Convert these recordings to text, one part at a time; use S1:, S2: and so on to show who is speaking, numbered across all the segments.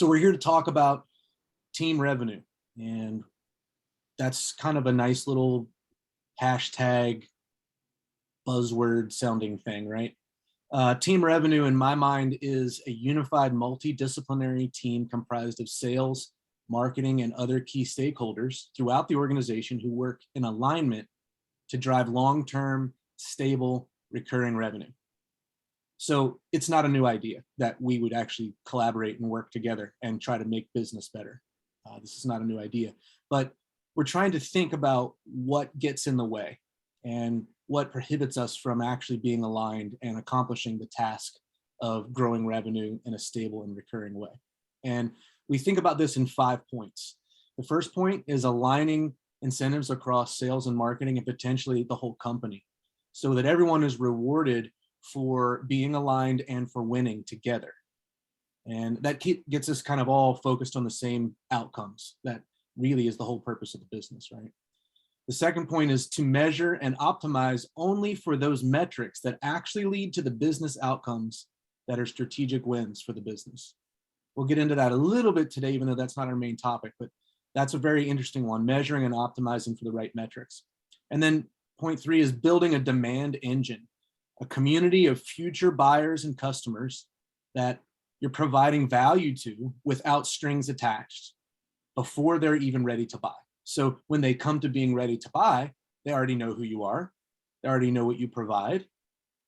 S1: So we're here to talk about team revenue, and that's kind of a nice little hashtag buzzword sounding thing, right? Team revenue, in my mind, is a unified multidisciplinary team comprised of sales, marketing, and other key stakeholders throughout the organization who work in alignment to drive long-term, stable, recurring revenue. So it's not a new idea that we would actually collaborate and work together and try to make business better. This is not a new idea, but we're trying to think about what gets in the way and what prohibits us from actually being aligned and accomplishing the task of growing revenue in a stable and recurring way. And we think about this in 5 points. The first point is aligning incentives across sales and marketing and potentially the whole company so that everyone is rewarded for being aligned and for winning together. And that gets us kind of all focused on the same outcomes. That really is the whole purpose of the business, right? The second point is to measure and optimize only for those metrics that actually lead to the business outcomes that are strategic wins for the business. We'll get into that a little bit today, even though that's not our main topic, but that's a very interesting one, measuring and optimizing for the right metrics. And then point 3 is building a demand engine, a community of future buyers and customers that you're providing value to without strings attached before they're even ready to buy. So when they come to being ready to buy, they already know who you are. They already know what you provide.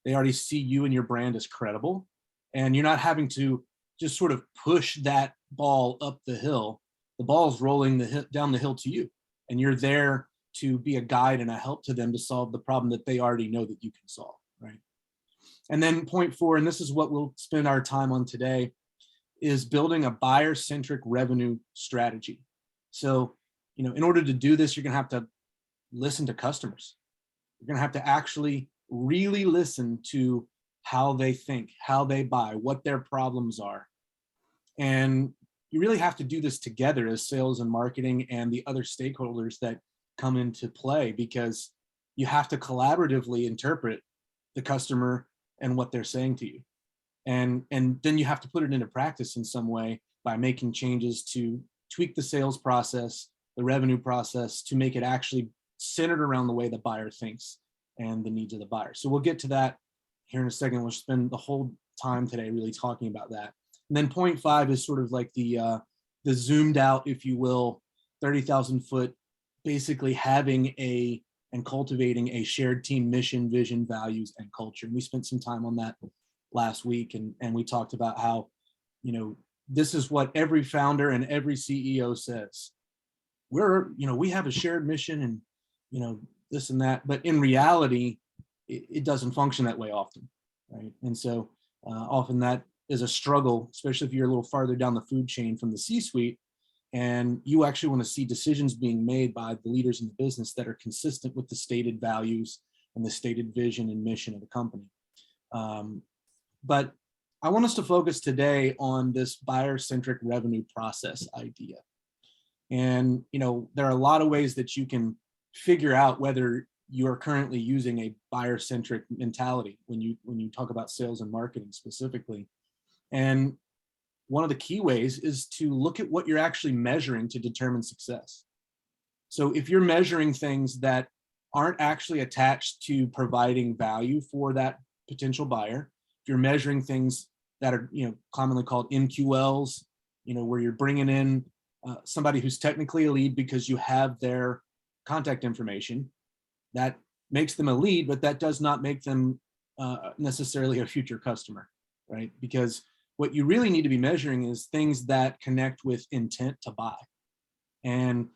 S1: They already see you and your brand as credible. And you're not having to just sort of push that ball up the hill. The ball's rolling down the hill to you. And you're there to be a guide and a help to them to solve the problem that they already know that you can solve, right? And then point 4, and this is what we'll spend our time on today, is building a buyer-centric revenue strategy. So, in order to do this, you're gonna have to listen to customers. You're gonna have to actually really listen to how they think, how they buy, what their problems are. And you really have to do this together as sales and marketing and the other stakeholders that come into play, because you have to collaboratively interpret the customer and what they're saying to you. And then you have to put it into practice in some way by making changes to tweak the sales process, the revenue process, to make it actually centered around the way the buyer thinks and the needs of the buyer. So we'll get to that here in a second. We'll spend the whole time today really talking about that. And then point 5 is sort of like the zoomed out, if you will, 30,000 foot, basically having and cultivating a shared team mission, vision, values, and culture. And we spent some time on that last week, and we talked about how, this is what every founder and every CEO says. We have a shared mission and, this and that, but in reality, it doesn't function that way often, right? And so often that is a struggle, especially if you're a little farther down the food chain from the C-suite, and you actually want to see decisions being made by the leaders in the business that are consistent with the stated values and the stated vision and mission of the company. But I want us to focus today on this buyer-centric revenue process idea. And, there are a lot of ways that you can figure out whether you're currently using a buyer-centric mentality when you talk about sales and marketing specifically. And one of the key ways is to look at what you're actually measuring to determine success. So if you're measuring things that aren't actually attached to providing value for that potential buyer, if you're measuring things that are, commonly called MQLs, where you're bringing in somebody who's technically a lead because you have their contact information, that makes them a lead, but that does not make them necessarily a future customer, right? Because what you really need to be measuring is things that connect with intent to buy. And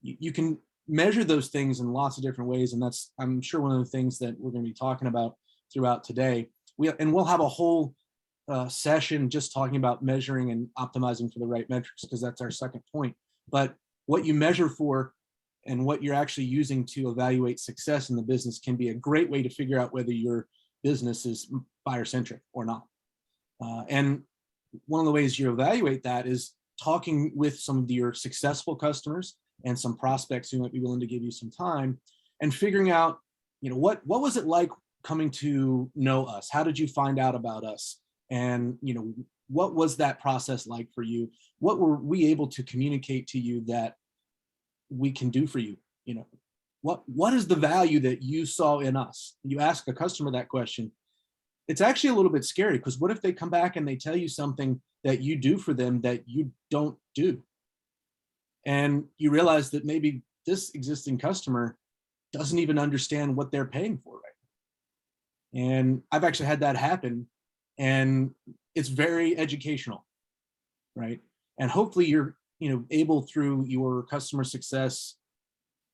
S1: you can measure those things in lots of different ways. And that's, I'm sure, one of the things that we're going to be talking about throughout today. We'll have a whole session just talking about measuring and optimizing for the right metrics, because that's our second point. But what you measure for and what you're actually using to evaluate success in the business can be a great way to figure out whether your business is buyer-centric or not. And one of the ways you evaluate that is talking with some of your successful customers and some prospects who might be willing to give you some time, and figuring out, what was it like coming to know us? How did you find out about us? And, what was that process like for you? What were we able to communicate to you that we can do for you? You know, what is the value that you saw in us? You ask a customer that question, it's actually a little bit scary, because what if they come back and they tell you something that you do for them that you don't do? And you realize that maybe this existing customer doesn't even understand what they're paying for right now. And I've actually had that happen, and it's very educational, right? And hopefully you're, able through your customer success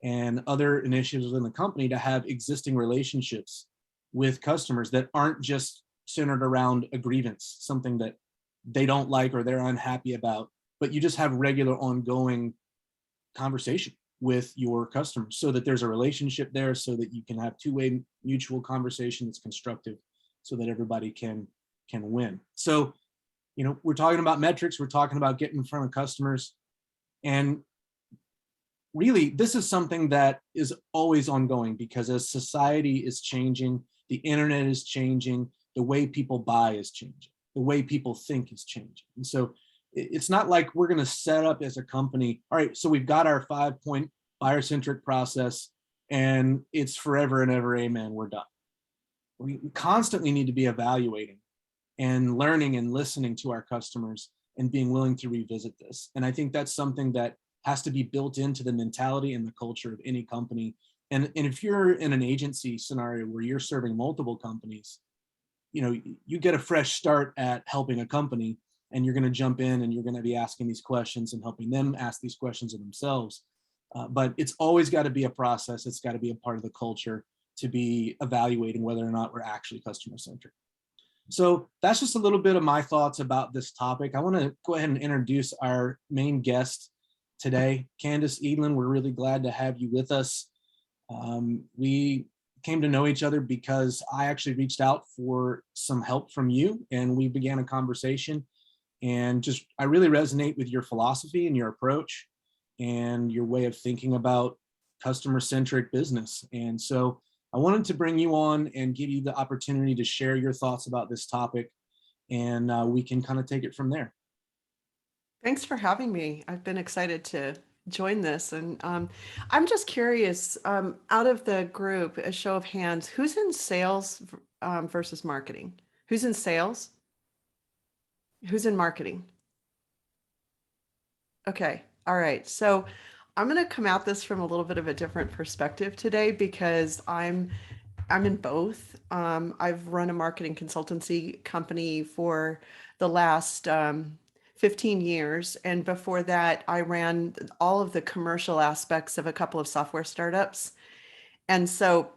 S1: and other initiatives within the company to have existing relationships with customers that aren't just centered around a grievance, something that they don't like or they're unhappy about, but you just have regular ongoing conversation with your customers so that there's a relationship there, so that you can have two-way mutual conversation that's constructive, so that everybody can win. So, we're talking about metrics, we're talking about getting in front of customers, and really this is something that is always ongoing, because as society is changing, the internet is changing, the way people buy is changing, the way people think is changing. And so it's not like we're going to set up as a company, all right, so we've got our 5-point buyer-centric process and it's forever and ever, amen, we're done. We constantly need to be evaluating and learning and listening to our customers and being willing to revisit this. And I think that's something that has to be built into the mentality and the culture of any company. And if you're in an agency scenario where you're serving multiple companies, you get a fresh start at helping a company, and you're going to jump in and you're going to be asking these questions and helping them ask these questions of themselves. But it's always got to be a process. It's got to be a part of the culture to be evaluating whether or not we're actually customer centric. So that's just a little bit of my thoughts about this topic. I want to go ahead and introduce our main guest today, Candace Edlin. We're really glad to have you with us. We came to know each other because I actually reached out for some help from you, and we began a conversation. And I really resonate with your philosophy and your approach and your way of thinking about customer-centric business. And so I wanted to bring you on and give you the opportunity to share your thoughts about this topic, and we can kind of take it from there.
S2: Thanks for having me. I've been excited to join this. And I'm just curious, out of the group, a show of hands, who's in sales versus marketing? Who's in sales? Who's in marketing? Okay. All right. So I'm going to come at this from a little bit of a different perspective today, because I'm in both. I've run a marketing consultancy company for the last 15 years. And before that, I ran all of the commercial aspects of a couple of software startups. And so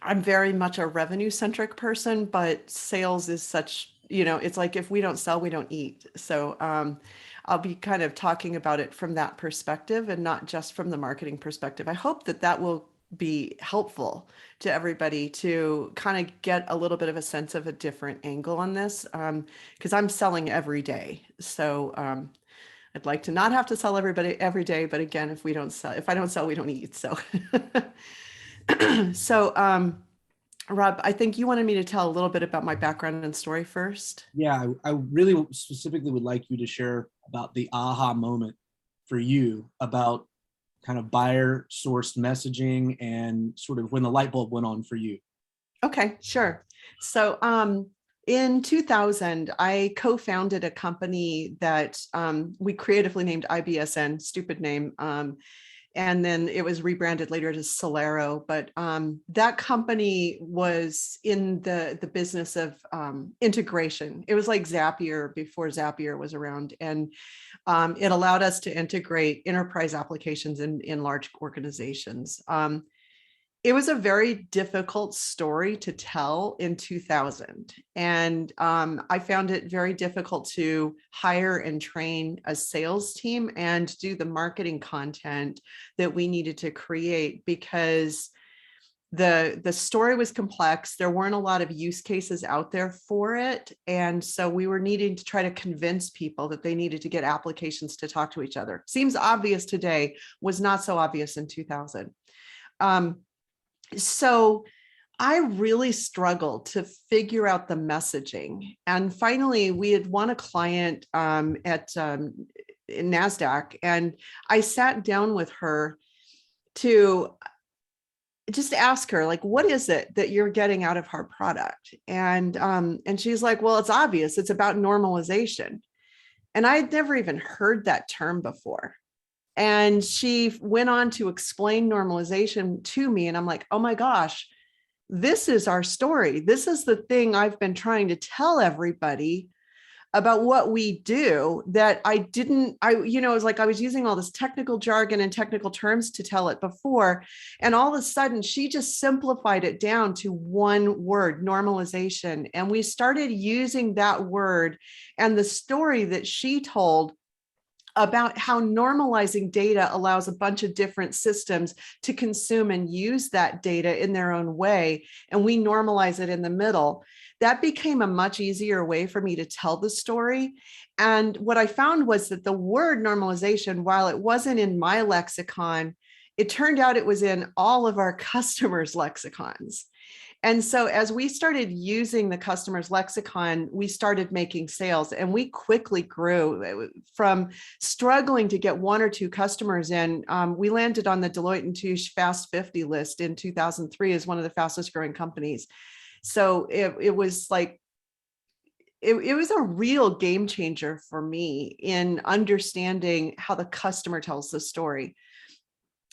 S2: I'm very much a revenue centric person, but sales is such, it's like if we don't sell, we don't eat. So I'll be kind of talking about it from that perspective and not just from the marketing perspective. I hope that will be helpful to everybody to kind of get a little bit of a sense of a different angle on this, because I'm selling every day. So I'd like to not have to sell everybody every day, but again, if I don't sell, we don't eat. So, so Rob, I think you wanted me to tell a little bit about my background and story first.
S1: Yeah, I really specifically would like you to share about the aha moment for you about kind of buyer sourced messaging and sort of when the light bulb went on for you.
S2: Okay, sure. So in 2000, I co-founded a company that we creatively named IBSN, stupid name. And then it was rebranded later to Solero. But that company was in the business of integration. It was like Zapier before Zapier was around. And it allowed us to integrate enterprise applications in large organizations. It was a very difficult story to tell in 2000. And I found it very difficult to hire and train a sales team and do the marketing content that we needed to create, because the story was complex. There weren't a lot of use cases out there for it. And so we were needing to try to convince people that they needed to get applications to talk to each other. Seems obvious today, was not so obvious in 2000. So I really struggled to figure out the messaging. And finally, we had won a client in NASDAQ, and I sat down with her to just ask her, like, what is it that you're getting out of our product? And she's like, well, it's obvious. It's about normalization. And I had never even heard that term before. And she went on to explain normalization to me. And I'm like, oh my gosh, this is our story. This is the thing I've been trying to tell everybody about what we do, that it was like I was using all this technical jargon and technical terms to tell it before. And all of a sudden, she just simplified it down to one word: normalization. And we started using that word and the story that she told about how normalizing data allows a bunch of different systems to consume and use that data in their own way. And we normalize it in the middle. That became a much easier way for me to tell the story. And what I found was that the word normalization, while it wasn't in my lexicon, it turned out it was in all of our customers' lexicons. And so as we started using the customer's lexicon, we started making sales, and we quickly grew from struggling to get one or two customers in. We landed on the Deloitte and Touche Fast 50 list in 2003 as one of the fastest growing companies. So it was like, it was a real game changer for me in understanding how the customer tells the story.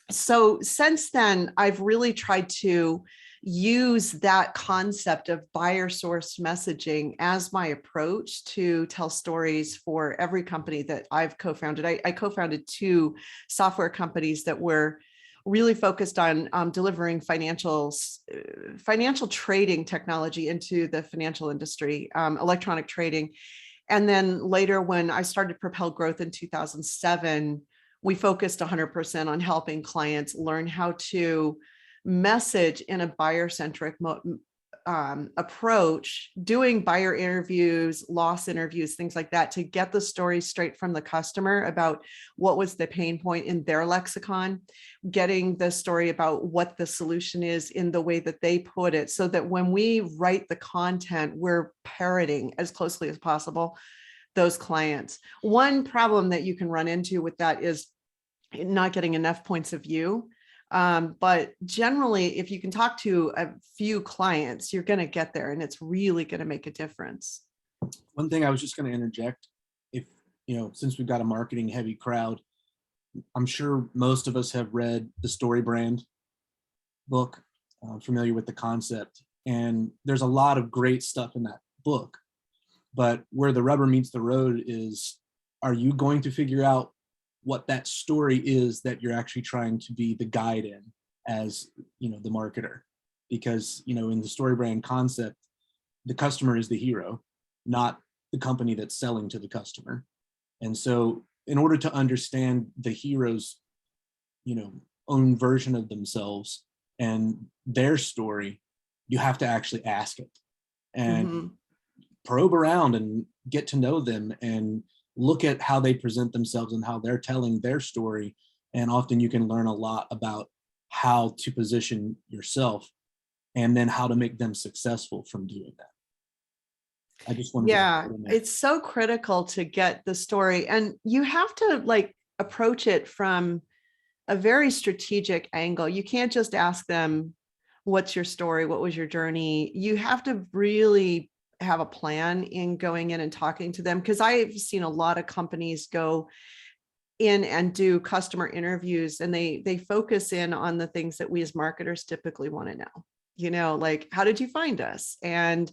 S2: So since then, I've really tried to use that concept of buyer source messaging as my approach to tell stories for every company that I've co-founded. I co-founded two software companies that were really focused on delivering financial trading technology into the financial industry, electronic trading. And then later, when I started Propel Growth in 2007, we focused 100% on helping clients learn how to message in a buyer-centric approach, doing buyer interviews, loss interviews, things like that, to get the story straight from the customer about what was the pain point in their lexicon, getting the story about what the solution is in the way that they put it, so that when we write the content, we're parroting as closely as possible those clients. One problem that you can run into with that is not getting enough points of view. But generally, if you can talk to a few clients, you're going to get there, and it's really going to make a difference.
S1: One thing I was just going to interject, if, since we've got a marketing heavy crowd, I'm sure most of us have read the Story Brand book, familiar with the concept. And there's a lot of great stuff in that book. But where the rubber meets the road is, are you going to figure out what that story is that you're actually trying to be the guide in as, the marketer? Because, in the Story Brand concept, the customer is the hero, not the company that's selling to the customer. And so in order to understand the hero's, own version of themselves and their story, you have to actually ask it and probe around and get to know them and look at how they present themselves and how they're telling their story. And often you can learn a lot about how to position yourself and then how to make them successful from doing that. I just wanted
S2: to it's so critical to get the story, and you have to approach it from a very strategic angle. You can't just ask them, what's your story? What was your journey? You have to really have a plan in going in and talking to them, because I've seen a lot of companies go in and do customer interviews, and they focus in on the things that we as marketers typically want to know, like, how did you find us? And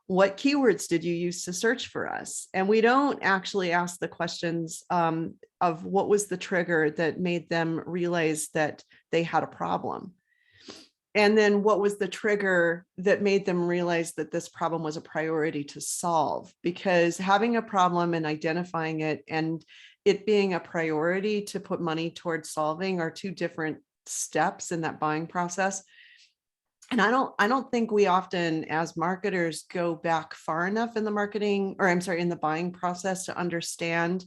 S2: what keywords did you use to search for us? And we don't actually ask the questions of what was the trigger that made them realize that they had a problem. And then what was the trigger that made them realize that this problem was a priority to solve? Because having a problem and identifying it and it being a priority to put money towards solving are two different steps in that buying process. And I don't think we often as marketers go back far enough in the in the buying process to understand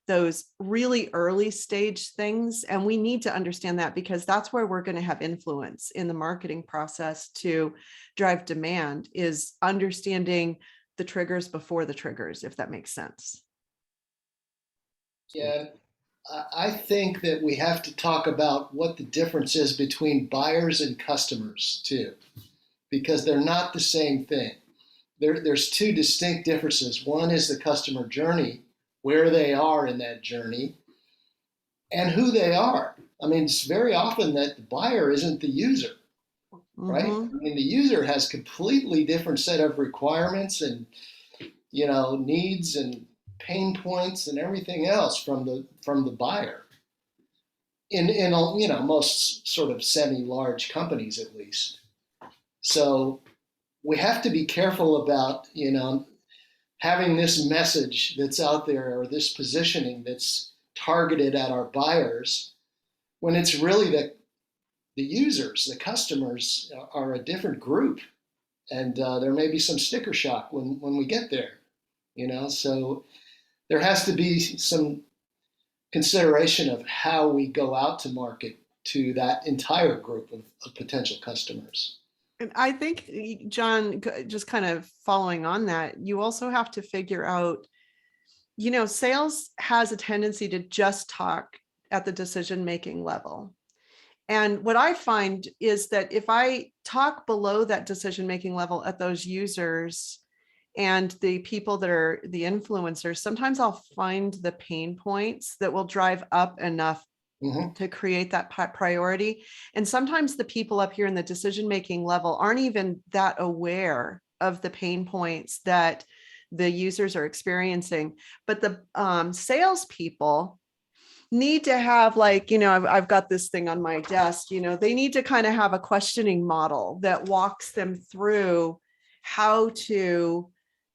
S2: those really early stage things. And we need to understand that, because that's where we're going to have influence in the marketing process to drive demand, is understanding the triggers before the triggers, if that makes sense.
S3: Yeah, I think that we have to talk about what the difference is between buyers and customers too, because they're not the same thing. There's two distinct differences. One is the customer journey, where they are in that journey, and who they are. I mean, it's very often that the buyer isn't the user, right?
S2: Mhm.
S3: I mean, the user has completely different set of requirements and needs and pain points and everything else from the buyer. In most sort of semi-large companies at least. So we have to be careful about having this message that's out there, or this positioning that's targeted at our buyers, when it's really the users, the customers are a different group, and there may be some sticker shock when we get there. So there has to be some consideration of how we go out to market to that entire group of potential customers.
S2: And I think, John, just kind of following on that, you also have to figure out, sales has a tendency to just talk at the decision-making level. And what I find is that if I talk below that decision-making level at those users and the people that are the influencers, sometimes I'll find the pain points that will drive up enough
S3: Mm-hmm.
S2: to create that priority. And sometimes the people up here in the decision-making level aren't even that aware of the pain points that the users are experiencing. But the salespeople need to have, like, I've got this thing on my desk, they need to kind of have a questioning model that walks them through how to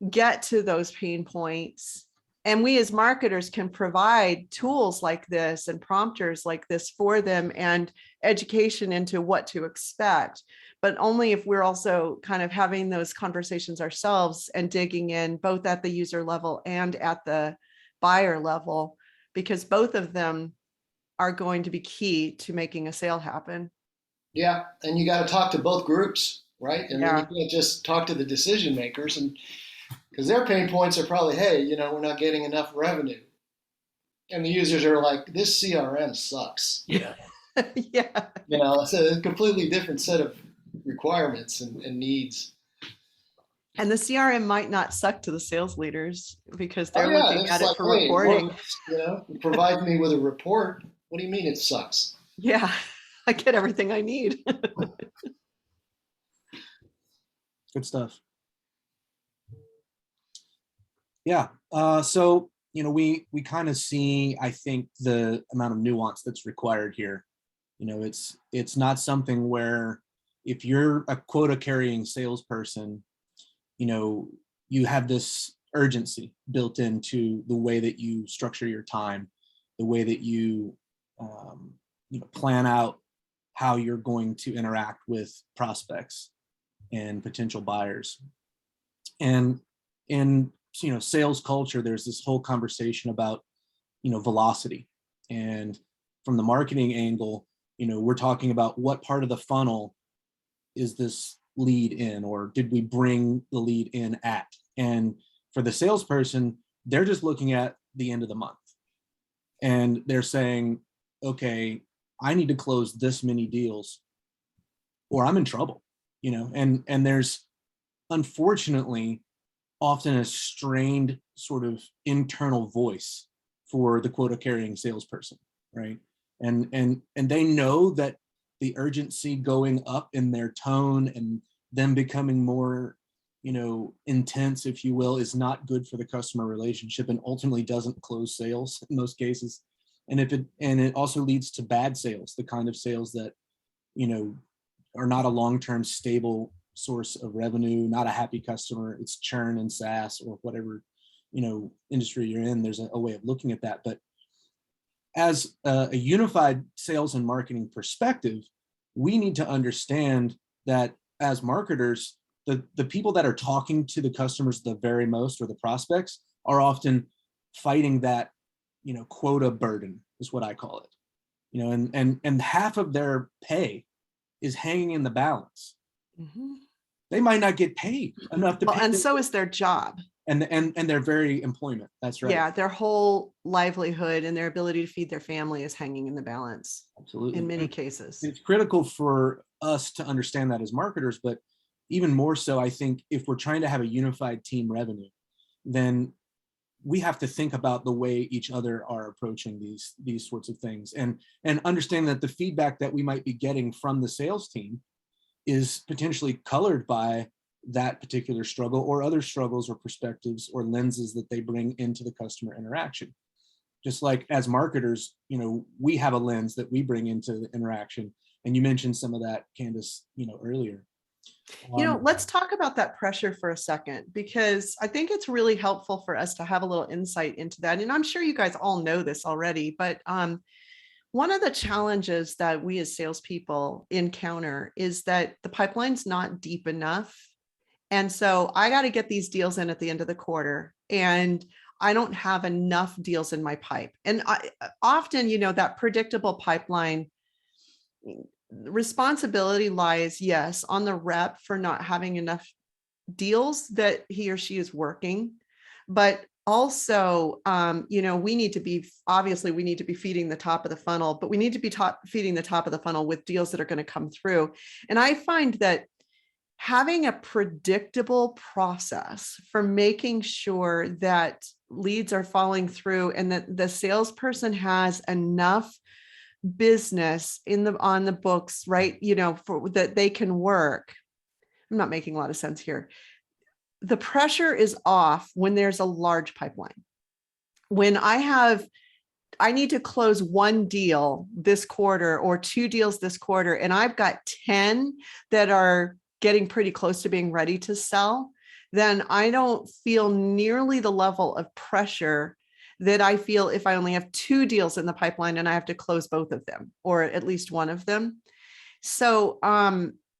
S2: get to those pain points. And we as marketers can provide tools like this and prompters like this for them, and education into what to expect, but only if we're also kind of having those conversations ourselves and digging in both at the user level and at the buyer level, because both of them are going to be key to making a sale happen.
S3: Yeah, and you got to talk to both groups, right? I mean,
S2: Yeah.
S3: you can't just talk to the decision makers, and because their pain points are probably, hey, we're not getting enough revenue, and the users are like, this CRM sucks.
S2: Yeah.
S3: It's a completely different set of requirements and needs.
S2: And the CRM might not suck to the sales leaders, because
S3: Oh
S2: they're
S3: yeah,
S2: looking
S3: it's
S2: at it
S3: like,
S2: for
S3: hey,
S2: reporting.
S3: provide me with a report. What do you mean it sucks?
S2: Yeah, I get everything I need.
S1: Good stuff. Yeah. So we kind of see, I think, the amount of nuance that's required here. It's not something where, if you're a quota carrying salesperson, you have this urgency built into the way that you structure your time, the way that you plan out how you're going to interact with prospects and potential buyers. And in sales culture, there's this whole conversation about velocity. And from the marketing angle, we're talking about what part of the funnel is this lead in, or did we bring the lead in at? And for the salesperson, they're just looking at the end of the month, and they're saying, okay, I need to close this many deals or I'm in trouble. And there's, unfortunately, often a strained sort of internal voice for the quota carrying salesperson, right? And they know that the urgency going up in their tone and them becoming more intense, if you will, is not good for the customer relationship, and ultimately doesn't close sales in most cases. And it also leads to bad sales, the kind of sales that are not a long-term stable source of revenue, not a happy customer. It's churn and SaaS, or whatever industry you're in. There's a way of looking at that. But as a unified sales and marketing perspective, we need to understand that as marketers, the people that are talking to the customers the very most, or the prospects, are often fighting that quota burden is what I call it. And half of their pay is hanging in the balance.
S2: Mhm.
S1: They might not get paid enough to
S2: Well,
S1: pay
S2: and
S1: their-
S2: so is their job.
S1: and their very employment. That's right.
S2: Yeah, their whole livelihood and their ability to feed their family is hanging in the balance
S1: Absolutely.
S2: in many
S1: And
S2: cases.
S1: it's critical for us to understand that as marketers, but even more so, I think if we're trying to have a unified team revenue, then we have to think about the way each other are approaching these sorts of things, and understand that the feedback that we might be getting from the sales team is potentially colored by that particular struggle or other struggles or perspectives or lenses that they bring into the customer interaction. Just like as marketers, we have a lens that we bring into the interaction. And you mentioned some of that, Candace, earlier.
S2: Let's talk about that pressure for a second, because I think it's really helpful for us to have a little insight into that. And I'm sure you guys all know this already, but one of the challenges that we as salespeople encounter is that the pipeline's not deep enough. And so I got to get these deals in at the end of the quarter, and I don't have enough deals in my pipe. And often, that predictable pipeline responsibility lies, yes, on the rep for not having enough deals that he or she is working, but also, we need to be feeding the top of the funnel, but we need to be feeding the top of the funnel with deals that are going to come through. And I find that having a predictable process for making sure that leads are falling through and that the salesperson has enough business on the books, right? For that they can work. I'm not making a lot of sense here. The pressure is off when there's a large pipeline. When I need to close one deal this quarter or two deals this quarter, and I've got 10 that are getting pretty close to being ready to sell, then I don't feel nearly the level of pressure that I feel if I only have two deals in the pipeline and I have to close both of them, or at least one of them. So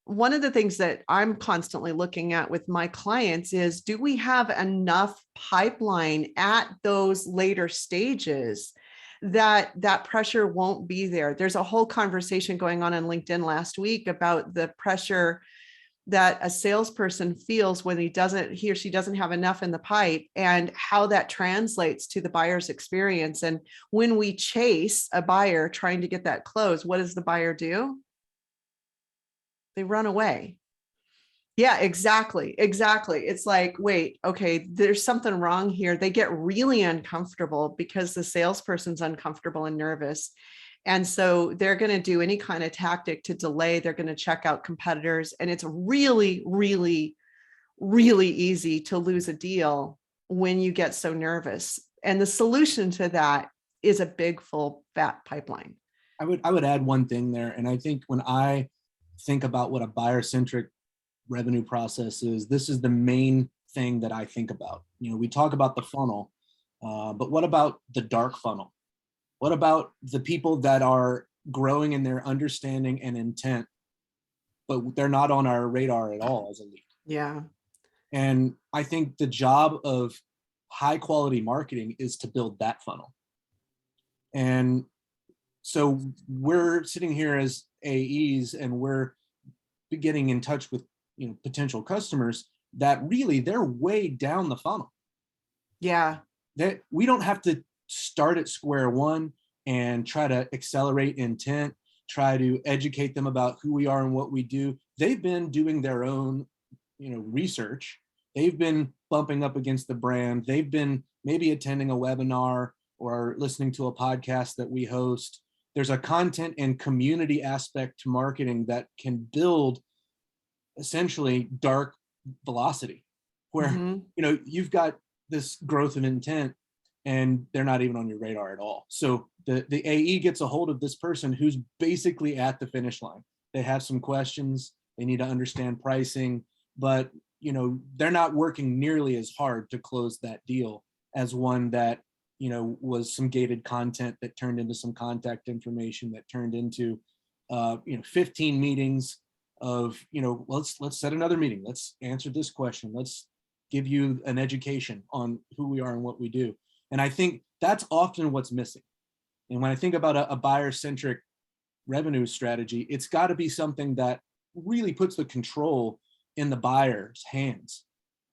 S2: one of the things that I'm constantly looking at with my clients is, do we have enough pipeline at those later stages that pressure won't be there? There's a whole conversation going on LinkedIn last week about the pressure that a salesperson feels when he or she doesn't have enough in the pipe, and how that translates to the buyer's experience. And when we chase a buyer trying to get that close, what does the buyer do? They run away. Yeah, exactly. It's like, wait, okay, there's something wrong here. They get really uncomfortable because the salesperson's uncomfortable and nervous. And so they're going to do any kind of tactic to delay. They're going to check out competitors. And it's really, really, really easy to lose a deal when you get so nervous. And the solution to that is a big, full, fat pipeline.
S1: I would add one thing there. And I think when I think about what a buyer-centric revenue process is, this is the main thing that I think about. We talk about the funnel, but what about the dark funnel? What about the people that are growing in their understanding and intent, but they're not on our radar at all as a lead?
S2: Yeah.
S1: And I think the job of high quality marketing is to build that funnel. And so we're sitting here as AEs, and we're getting in touch with potential customers that really they're way down the funnel.
S2: Yeah.
S1: That we don't have to start at square one and try to accelerate intent, try to educate them about who we are and what we do. They've been doing their own, research. They've been bumping up against the brand. They've been maybe attending a webinar or listening to a podcast that we host. There's a content and community aspect to marketing that can build essentially dark velocity, where you've got this growth of intent and they're not even on your radar at all. So the AE gets a hold of this person who's basically at the finish line. They have some questions, they need to understand pricing, but they're not working nearly as hard to close that deal as one that was some gated content that turned into some contact information that turned into 15 meetings of let's set another meeting, let's answer this question, let's give you an education on who we are and what we do. And I think that's often what's missing. And when I think about a buyer-centric revenue strategy, it's got to be something that really puts the control in the buyer's hands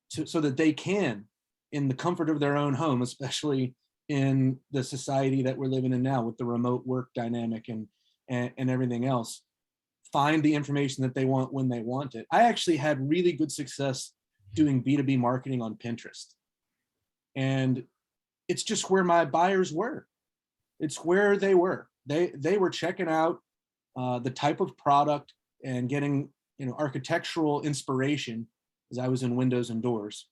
S1: so that they can, in the comfort of their own home, especially in the society that we're living in now with the remote work dynamic and everything else, find the information that they want when they want it. I actually had really good success doing B2B marketing on Pinterest. And it's just where my buyers were. It's where they were. They were checking out the type of product and getting, you know, architectural inspiration, as I was in windows and doors,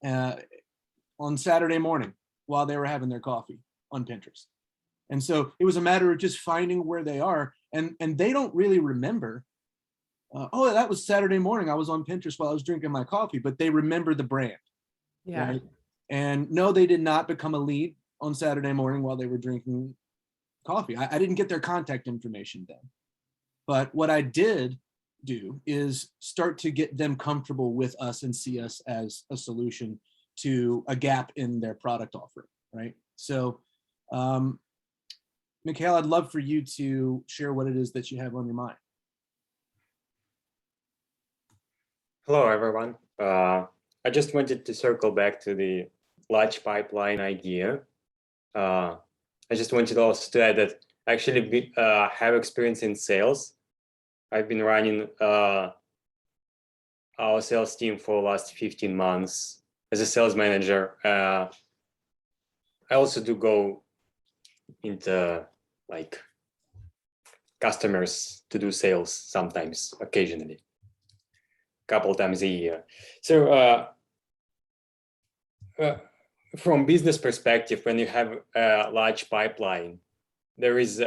S1: on Saturday morning while they were having their coffee on Pinterest. And so it was a matter of just finding where they are, and they don't really remember, oh, that was Saturday morning, I was on Pinterest while I was drinking my coffee, but they remember the brand.
S2: Yeah.
S1: Right? And no, they did not become a lead on Saturday morning while they were drinking coffee. I didn't get their contact information then. But what I did do is start to get them comfortable with us and see us as a solution to a gap in their product offering, right? So, Mikhail, I'd love for you to share what it is that you have on your mind.
S4: Hello, everyone. I just wanted to circle back to the large pipeline idea. I just wanted also to add that I actually have experience in sales. I've been running our sales team for the last 15 months as a sales manager. I also do go into like customers to do sales sometimes, occasionally, a couple times a year. So from business perspective, when you have a large pipeline, there is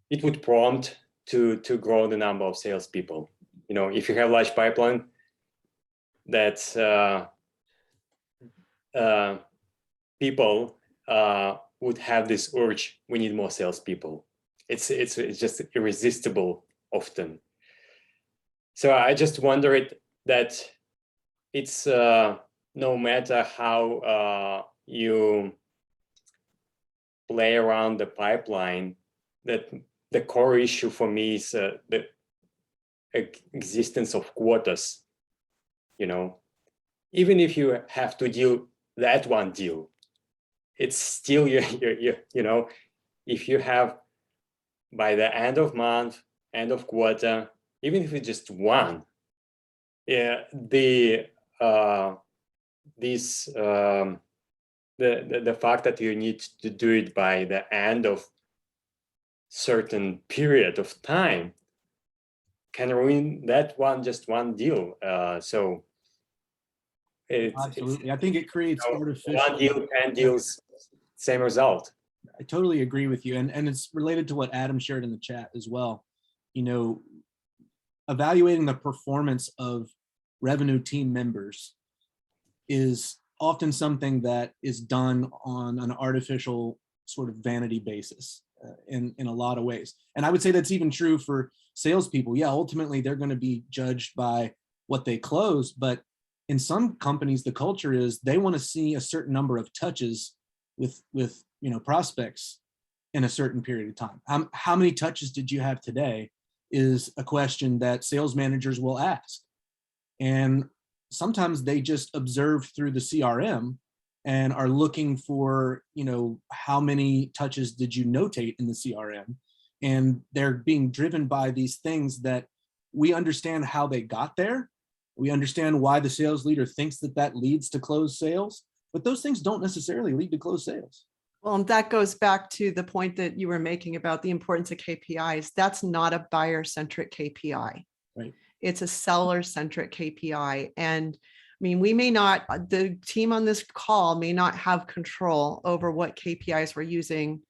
S4: it would prompt to grow the number of salespeople. You know, if you have large pipeline, that people would have this urge. We need more salespeople. It's just irresistible often. So I just wondered that it's no matter how you play around the pipeline, that the core issue for me is the existence of quotas. You know, even if you have to deal that one deal, it's still you know, if you have by the end of month, end of quarter, even if it's just one, yeah, the fact that you need to do it by the end of certain period of time can ruin that just one deal. So
S1: Absolutely. I think it creates artificial.
S4: One deal, 10 deals, same result.
S1: I totally agree with you. And it's related to what Adam shared in the chat as well. You know, evaluating the performance of revenue team members is often something that is done on an artificial sort of vanity basis in a lot of ways. And I would say that's even true for salespeople. Yeah, ultimately they're going to be judged by what they close, but in some companies, the culture is they want to see a certain number of touches with you know, prospects in a certain period of time. How many touches did you have today is a question that sales managers will ask. And sometimes they just observe through the CRM and are looking for, you know, how many touches did you notate in the CRM? And they're being driven by these things that we understand how they got there. We understand why the sales leader thinks that that leads to closed sales, but those things don't necessarily lead to closed sales.
S2: Well, and that goes back to the point that you were making about the importance of KPIs. That's not a buyer-centric KPI.
S1: Right.
S2: It's a seller-centric KPI. And I mean, we may not, the team on this call may not have control over what KPIs we're using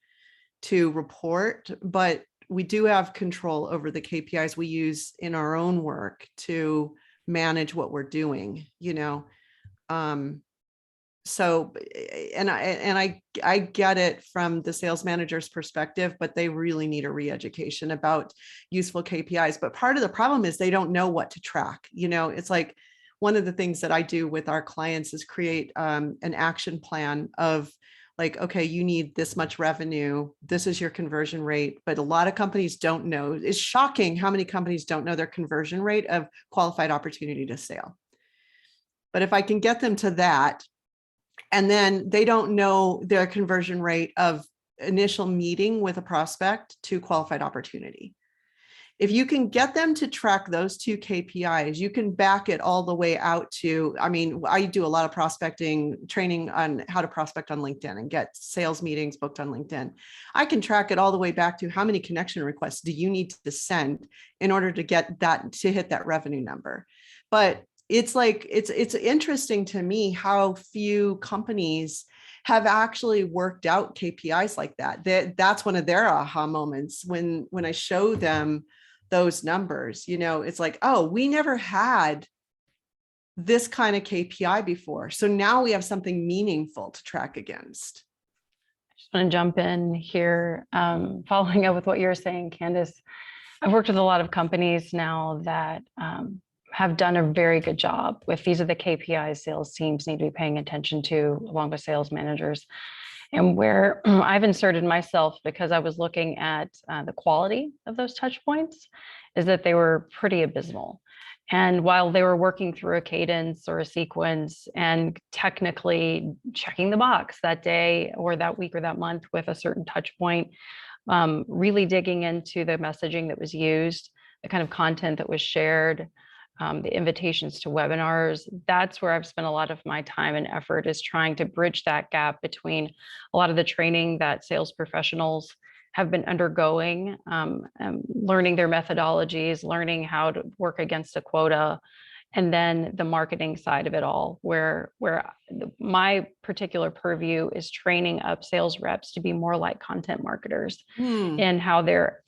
S2: to report, but we do have control over the KPIs we use in our own work to manage what we're doing, you know. So, and I get it from the sales manager's perspective, but they really need a re-education about useful KPIs. But part of the problem is they don't know what to track. You know, it's like one of the things that I do with our clients is create an action plan of like, okay, you need this much revenue. This is your conversion rate. But a lot of companies don't know. It's shocking how many companies don't know their conversion rate of qualified opportunity to sale. But if I can get them to that, and then they don't know their conversion rate of initial meeting with a prospect to qualified opportunity. If you can get them to track those two KPIs, you can back it all the way out to, I mean, I do a lot of prospecting training on how to prospect on LinkedIn and get sales meetings booked on LinkedIn. I can track it all the way back to how many connection requests do you need to send in order to get that, to hit that revenue number. But it's like, it's interesting to me how few companies have actually worked out KPIs like that. That's one of their aha moments when I show them those numbers. You know, it's like, oh, we never had this kind of KPI before. So now we have something meaningful to track against.
S5: I just want to jump in here, following up with what you're saying, Candace. I've worked with a lot of companies now that have done a very good job with, these are the KPIs sales teams need to be paying attention to, along with sales managers. And where I've inserted myself, because I was looking at the quality of those touch points, is that they were pretty abysmal. And while they were working through a cadence or a sequence and technically checking the box that day or that week or that month with a certain touch point, really digging into the messaging that was used, the kind of content that was shared, the invitations to webinars, that's where I've spent a lot of my time and effort, is trying to bridge that gap between a lot of the training that sales professionals have been undergoing, learning their methodologies, learning how to work against a quota, and then the marketing side of it all, where my particular purview is training up sales reps to be more like content marketers and how they're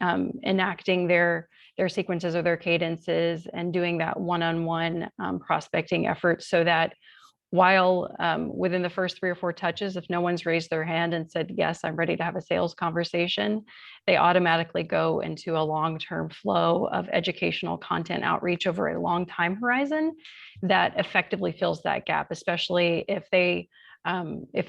S5: enacting their sequences or their cadences and doing that one-on-one prospecting effort, so that while within the first 3 or 4 touches, if no one's raised their hand and said, yes, I'm ready to have a sales conversation, they automatically go into a long-term flow of educational content outreach over a long time horizon that effectively fills that gap, especially if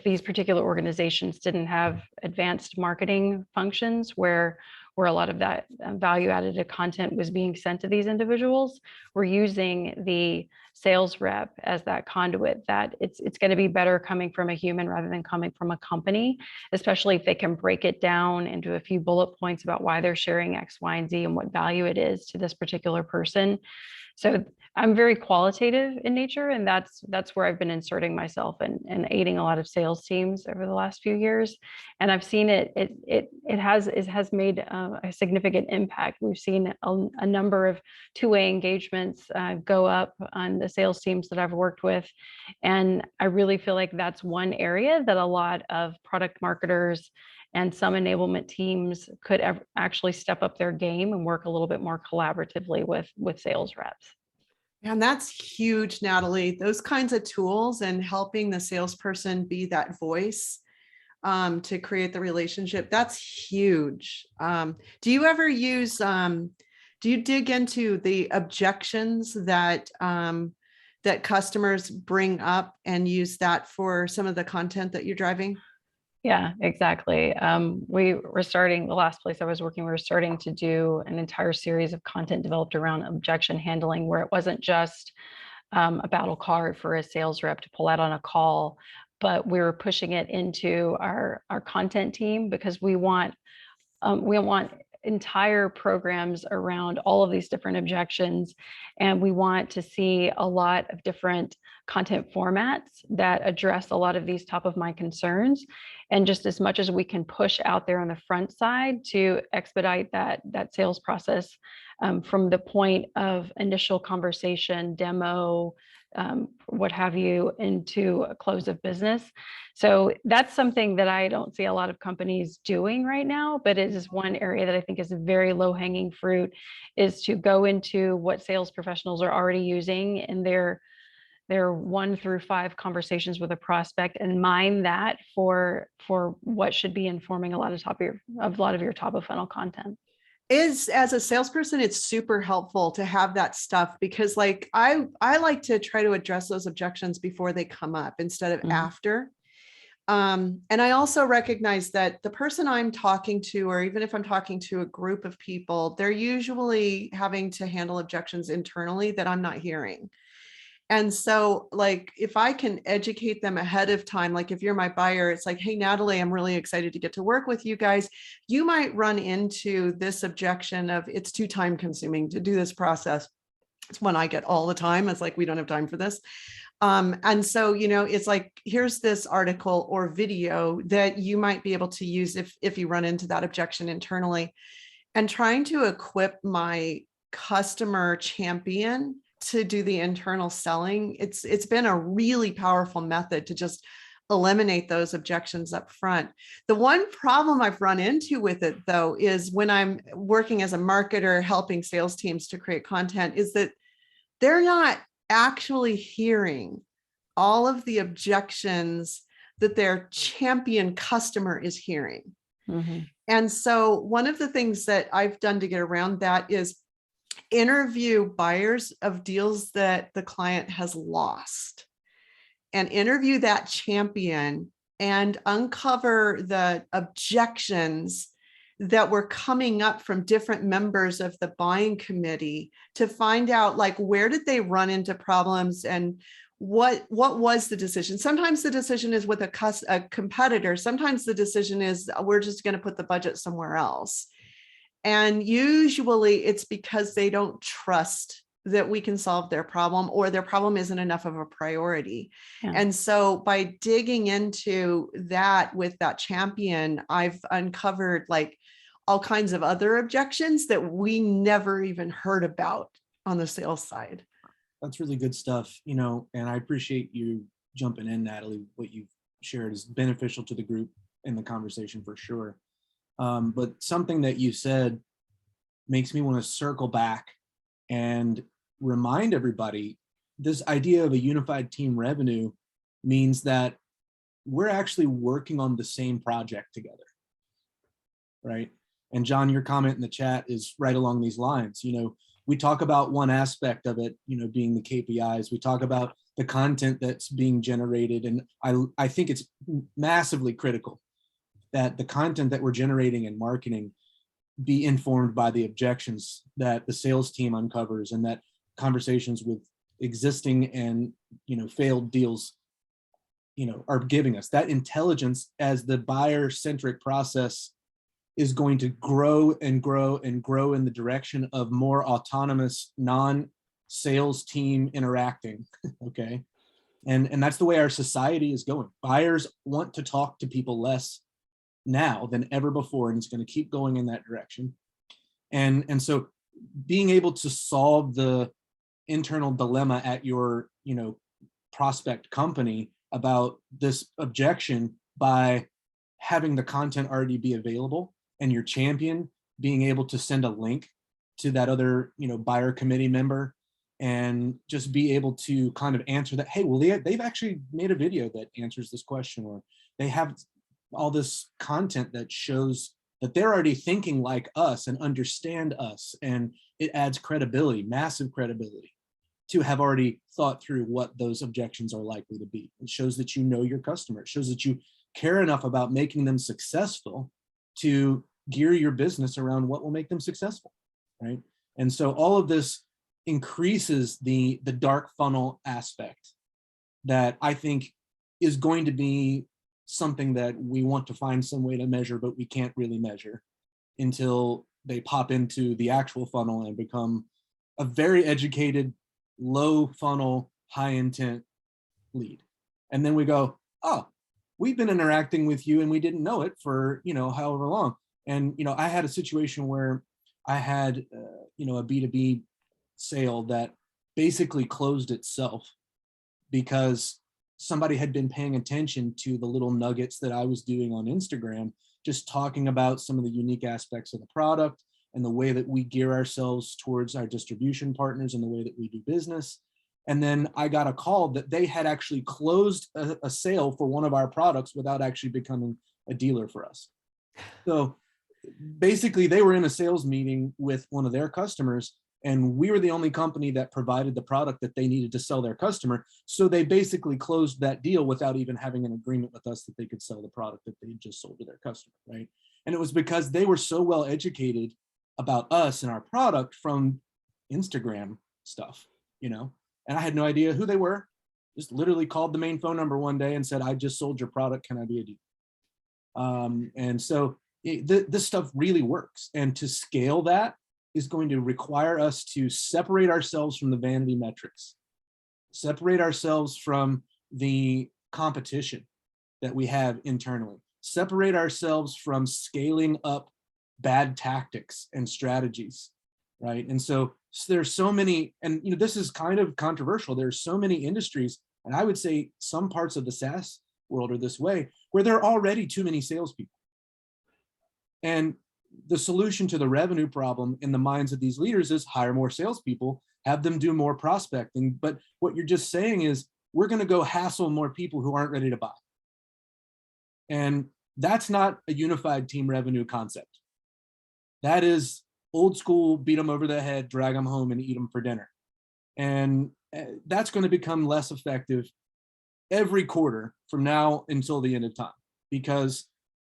S5: these particular organizations didn't have advanced marketing functions where a lot of that value-added content was being sent to these individuals. We're using the sales rep as that conduit, that it's going to be better coming from a human rather than coming from a company, especially if they can break it down into a few bullet points about why they're sharing X, Y, and Z and what value it is to this particular person. So I'm very qualitative in nature, and that's where I've been inserting myself and aiding a lot of sales teams over the last few years. And I've seen it has made a significant impact. We've seen a number of two-way engagements go up on the sales teams that I've worked with. And I really feel like that's one area that a lot of product marketers and some enablement teams could actually step up their game and work a little bit more collaboratively with sales reps.
S2: And that's huge, Natalie. Those kinds of tools and helping the salesperson be that voice to create the relationship, that's huge. Do you ever use, do you dig into the objections that that customers bring up and use that for some of the content that you're driving?
S5: Yeah, exactly. We were starting, the last place I was working, we were starting to do an entire series of content developed around objection handling, where it wasn't just a battle card for a sales rep to pull out on a call, but we were pushing it into our content team, because we want entire programs around all of these different objections. And we want to see a lot of different content formats that address a lot of these top of mind concerns. And just as much as we can push out there on the front side to expedite that sales process from the point of initial conversation, demo, what have you, into a close of business. So that's something that I don't see a lot of companies doing right now, but it is one area that I think is a very low hanging fruit, is to go into what sales professionals are already using in their 1 through 5 conversations with a prospect, and mine that for what should be informing a lot of your top of funnel content.
S2: Is as a salesperson, it's super helpful to have that stuff because like I like to try to address those objections before they come up instead of
S5: Mhm.
S2: after. And I also recognize that the person I'm talking to, or even if I'm talking to a group of people, they're usually having to handle objections internally that I'm not hearing. And so like, if I can educate them ahead of time, like if you're my buyer, it's like, hey, Natalie, I'm really excited to get to work with you guys. You might run into this objection of it's too time consuming to do this process. It's one I get all the time. It's like, we don't have time for this. And so, you know, it's like, here's this article or video that you might be able to use if you run into that objection internally, and trying to equip my customer champion to do the internal selling. It's been a really powerful method to just eliminate those objections up front. The one problem I've run into with it though, is when I'm working as a marketer, helping sales teams to create content, is that they're not actually hearing all of the objections that their champion customer is hearing.
S5: Mhm.
S2: And so one of the things that I've done to get around that is interview buyers of deals that the client has lost and interview that champion and uncover the objections that were coming up from different members of the buying committee to find out like, where did they run into problems and what was the decision? Sometimes the decision is with a competitor. Sometimes the decision is we're just going to put the budget somewhere else. And usually it's because they don't trust that we can solve their problem, or their problem isn't enough of a priority.
S5: Yeah.
S2: And so by digging into that with that champion, I've uncovered like all kinds of other objections that we never even heard about on the sales side.
S1: That's really good stuff, you know, and I appreciate you jumping in, Natalie. What you've shared is beneficial to the group in the conversation for sure. But something that you said makes me want to circle back and remind everybody this idea of a unified team revenue means that we're actually working on the same project together, right? And John, your comment in the chat is right along these lines. You know, we talk about one aspect of it, you know, being the KPIs. We talk about the content that's being generated. And I think it's massively critical that the content that we're generating in marketing be informed by the objections that the sales team uncovers, and that conversations with existing and, you know, failed deals, you know, are giving us that intelligence as the buyer-centric process is going to grow and grow and grow in the direction of more autonomous non-sales team interacting. Okay. And that's the way our society is going. Buyers want to talk to people less now than ever before, and it's going to keep going in that direction. And so being able to solve the internal dilemma at your, you know, prospect company about this objection by having the content already be available, and your champion being able to send a link to that other, you know, buyer committee member, and just be able to kind of answer that, hey, well, they've actually made a video that answers this question, or they have all this content that shows that they're already thinking like us and understand us. And it adds credibility, massive credibility, to have already thought through what those objections are likely to be. It shows that you know your customer. It shows that you care enough about making them successful to gear your business around what will make them successful, right? And so all of this increases the dark funnel aspect that I think is going to be something that we want to find some way to measure, but we can't really measure until they pop into the actual funnel and become a very educated, low funnel, high intent lead. And then we go, oh, we've been interacting with you and we didn't know it for, you know, however long. And, you know, I had a situation where I had, you know, a B2B sale that basically closed itself because somebody had been paying attention to the little nuggets that I was doing on Instagram, just talking about some of the unique aspects of the product and the way that we gear ourselves towards our distribution partners and the way that we do business. And then I got a call that they had actually closed a sale for one of our products without actually becoming a dealer for us. So basically they were in a sales meeting with one of their customers, and we were the only company that provided the product that they needed to sell their customer. So they basically closed that deal without even having an agreement with us that they could sell the product that they just sold to their customer, right? And it was because they were so well educated about us and our product from Instagram stuff, you know, and I had no idea who they were. Just literally called the main phone number one day and said, I just sold your product. Can I be a deal? And so this stuff really works. And to scale that is going to require us to separate ourselves from the vanity metrics, separate ourselves from the competition that we have internally, separate ourselves from scaling up bad tactics and strategies, right? And so there's so many, and you know, this is kind of controversial. There's so many industries, and I would say some parts of the SaaS world are this way, where there are already too many salespeople. And the solution to the revenue problem in the minds of these leaders is hire more salespeople, have them do more prospecting. But what you're just saying is we're going to go hassle more people who aren't ready to buy. And that's not a unified team revenue concept. That is old school, beat them over the head, drag them home and eat them for dinner. And that's going to become less effective every quarter from now until the end of time, because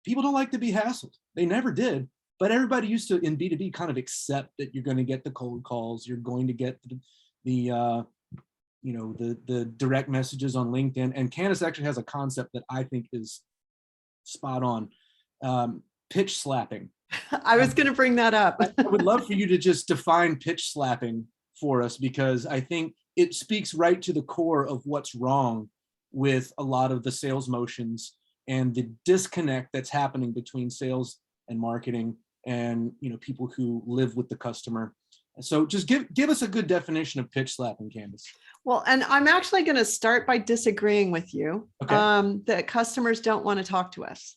S1: people don't like to be hassled. They never did. But everybody used to, in B2B, kind of accept that you're going to get the cold calls, you're going to get the direct messages on LinkedIn. And Candace actually has a concept that I think is spot on, pitch slapping.
S2: I was going to bring that up.
S1: I would love for you to just define pitch slapping for us, because I think it speaks right to the core of what's wrong with a lot of the sales motions and the disconnect that's happening between sales and marketing and, you know, people who live with the customer. So just give us a good definition of pitch slapping, Candace.
S2: Well, and I'm actually going to start by disagreeing with you.
S1: Okay.
S2: That customers don't want to talk to us.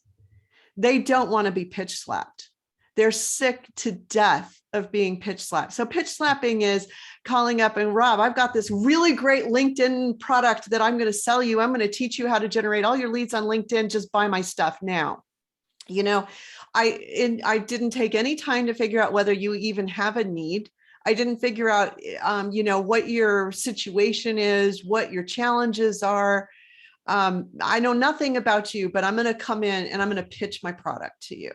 S2: They don't want to be pitch slapped. They're sick to death of being pitch slapped. So pitch slapping is calling up and, Rob, I've got this really great LinkedIn product that I'm going to sell you. I'm going to teach you how to generate all your leads on LinkedIn. Just buy my stuff now. You know, I didn't take any time to figure out whether you even have a need. I didn't figure out, what your situation is, what your challenges are. I know nothing about you, but I'm going to come in and I'm going to pitch my product to you.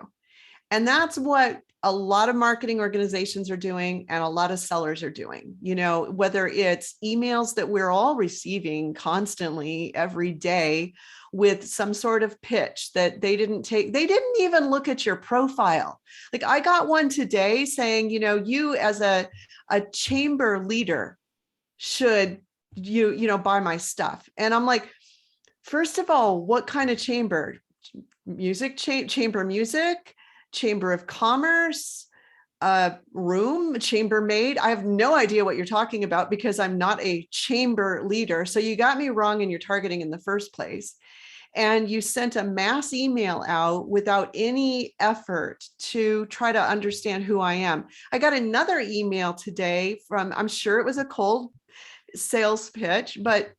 S2: And that's what a lot of marketing organizations are doing and a lot of sellers are doing, you know, whether it's emails that we're all receiving constantly every day with some sort of pitch that they didn't even look at your profile. Like I got one today saying, you know, you as a chamber leader should buy my stuff. And I'm like, first of all, what kind of chamber? Chamber music? Chamber of Commerce, room, chambermaid. I have no idea what you're talking about because I'm not a chamber leader. So you got me wrong in your targeting in the first place. And you sent a mass email out without any effort to try to understand who I am. I got another email today from, I'm sure it was a cold sales pitch, but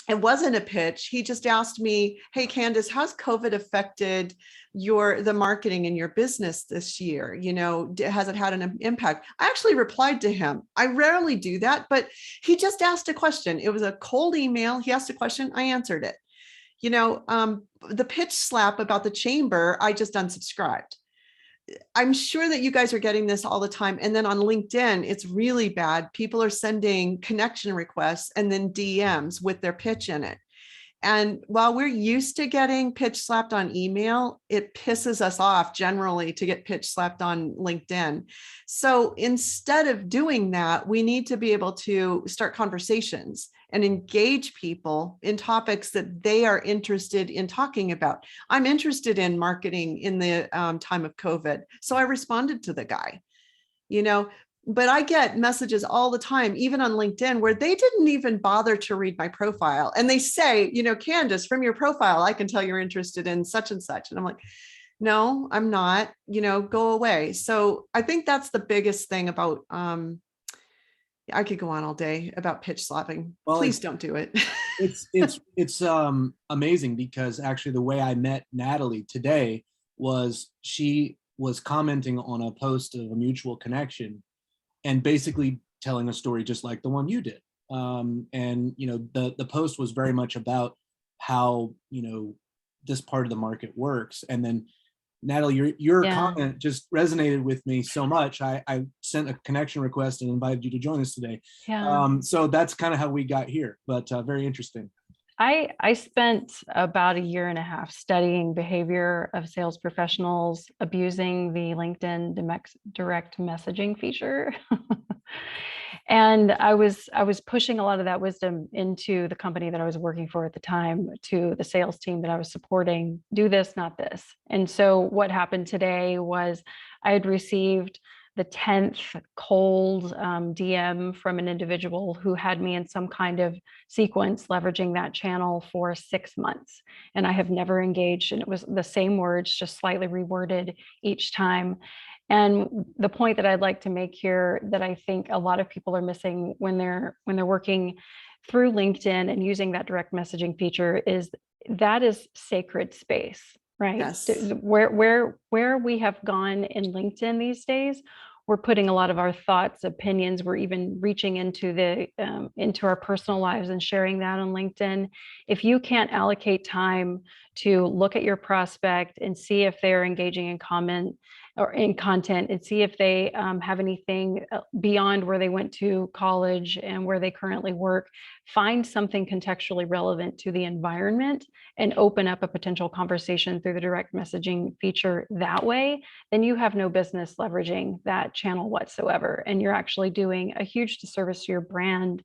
S2: it wasn't a pitch. He just asked me, hey, Candace, how's COVID affected the marketing in your business this year? You know, has it had an impact? I actually replied to him. I rarely do that, but he just asked a question. It was a cold email. He asked a question. I answered it. You know, the pitch slap about the chamber, I just unsubscribed. I'm sure that you guys are getting this all the time. And then on LinkedIn, it's really bad. People are sending connection requests and then DMs with their pitch in it. And while we're used to getting pitch slapped on email, it pisses us off generally to get pitch slapped on LinkedIn. So instead of doing that, we need to be able to start conversations and engage people in topics that they are interested in talking about. I'm interested in marketing in the time of COVID. So I responded to the guy, you know, but I get messages all the time, even on LinkedIn, where they didn't even bother to read my profile. And they say, you know, Candace, from your profile, I can tell you're interested in such and such. And I'm like, no, I'm not, you know, go away. So I think that's the biggest thing about, I could go on all day about pitch slapping. Well, please don't do it.
S1: It's amazing because actually the way I met Natalie today was she was commenting on a post of a mutual connection and basically telling a story just like the one you did. And the post was very much about how this part of the market works. And then Natalie, your
S5: Yeah.
S1: comment just resonated with me so much. I sent a connection request and invited you to join us today.
S5: Yeah.
S1: So that's kind of how we got here, but very interesting.
S5: I spent about a year and a half studying behavior of sales professionals abusing the LinkedIn direct messaging feature. And I was pushing a lot of that wisdom into the company that I was working for at the time, to the sales team that I was supporting. Do this, not this. And so what happened today was I had received the 10th cold DM from an individual who had me in some kind of sequence leveraging that channel for 6 months. And I have never engaged, and it was the same words, just slightly reworded each time. And the point that I'd like to make here that I think a lot of people are missing when they're working through LinkedIn and using that direct messaging feature is that is sacred space, right?
S2: Yes.
S5: Where we have gone in LinkedIn these days, we're putting a lot of our thoughts, opinions, we're even reaching into into our personal lives and sharing that on LinkedIn. If you can't allocate time to look at your prospect and see if they're engaging in comment or in content, and see if they have anything beyond where they went to college and where they currently work, find something contextually relevant to the environment and open up a potential conversation through the direct messaging feature that way, then you have no business leveraging that channel whatsoever. And you're actually doing a huge disservice to your brand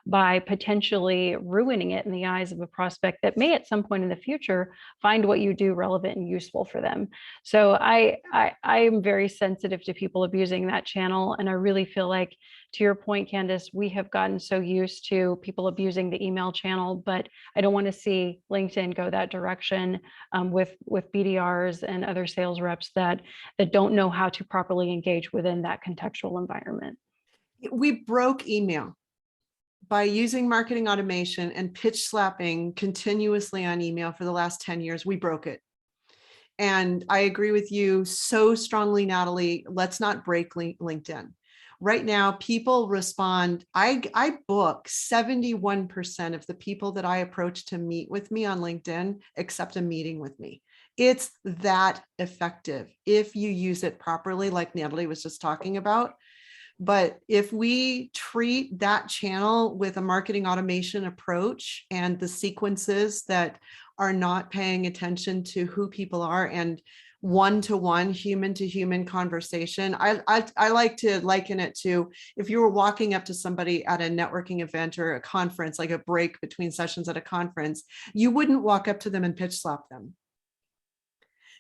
S5: by potentially ruining it in the eyes of a prospect that may at some point in the future find what you do relevant and useful for them. So I am very sensitive to people abusing that channel. And I really feel like, to your point, Candace, we have gotten so used to people abusing the email channel, but I don't want to see LinkedIn go that direction with BDRs and other sales reps that don't know how to properly engage within that contextual environment.
S2: We broke email by using marketing automation and pitch slapping continuously on email for the last 10 years. We broke it. And I agree with you so strongly, Natalie. Let's not break LinkedIn. Right now, people respond. I book 71% of the people that I approach to meet with me on LinkedIn accept a meeting with me. It's that effective if you use it properly, like Natalie was just talking about. But if we treat that channel with a marketing automation approach and the sequences that are not paying attention to who people are and one-to-one, human-to-human conversation, I like to liken it to if you were walking up to somebody at a networking event or a conference, like a break between sessions at a conference, you wouldn't walk up to them and pitch slap them.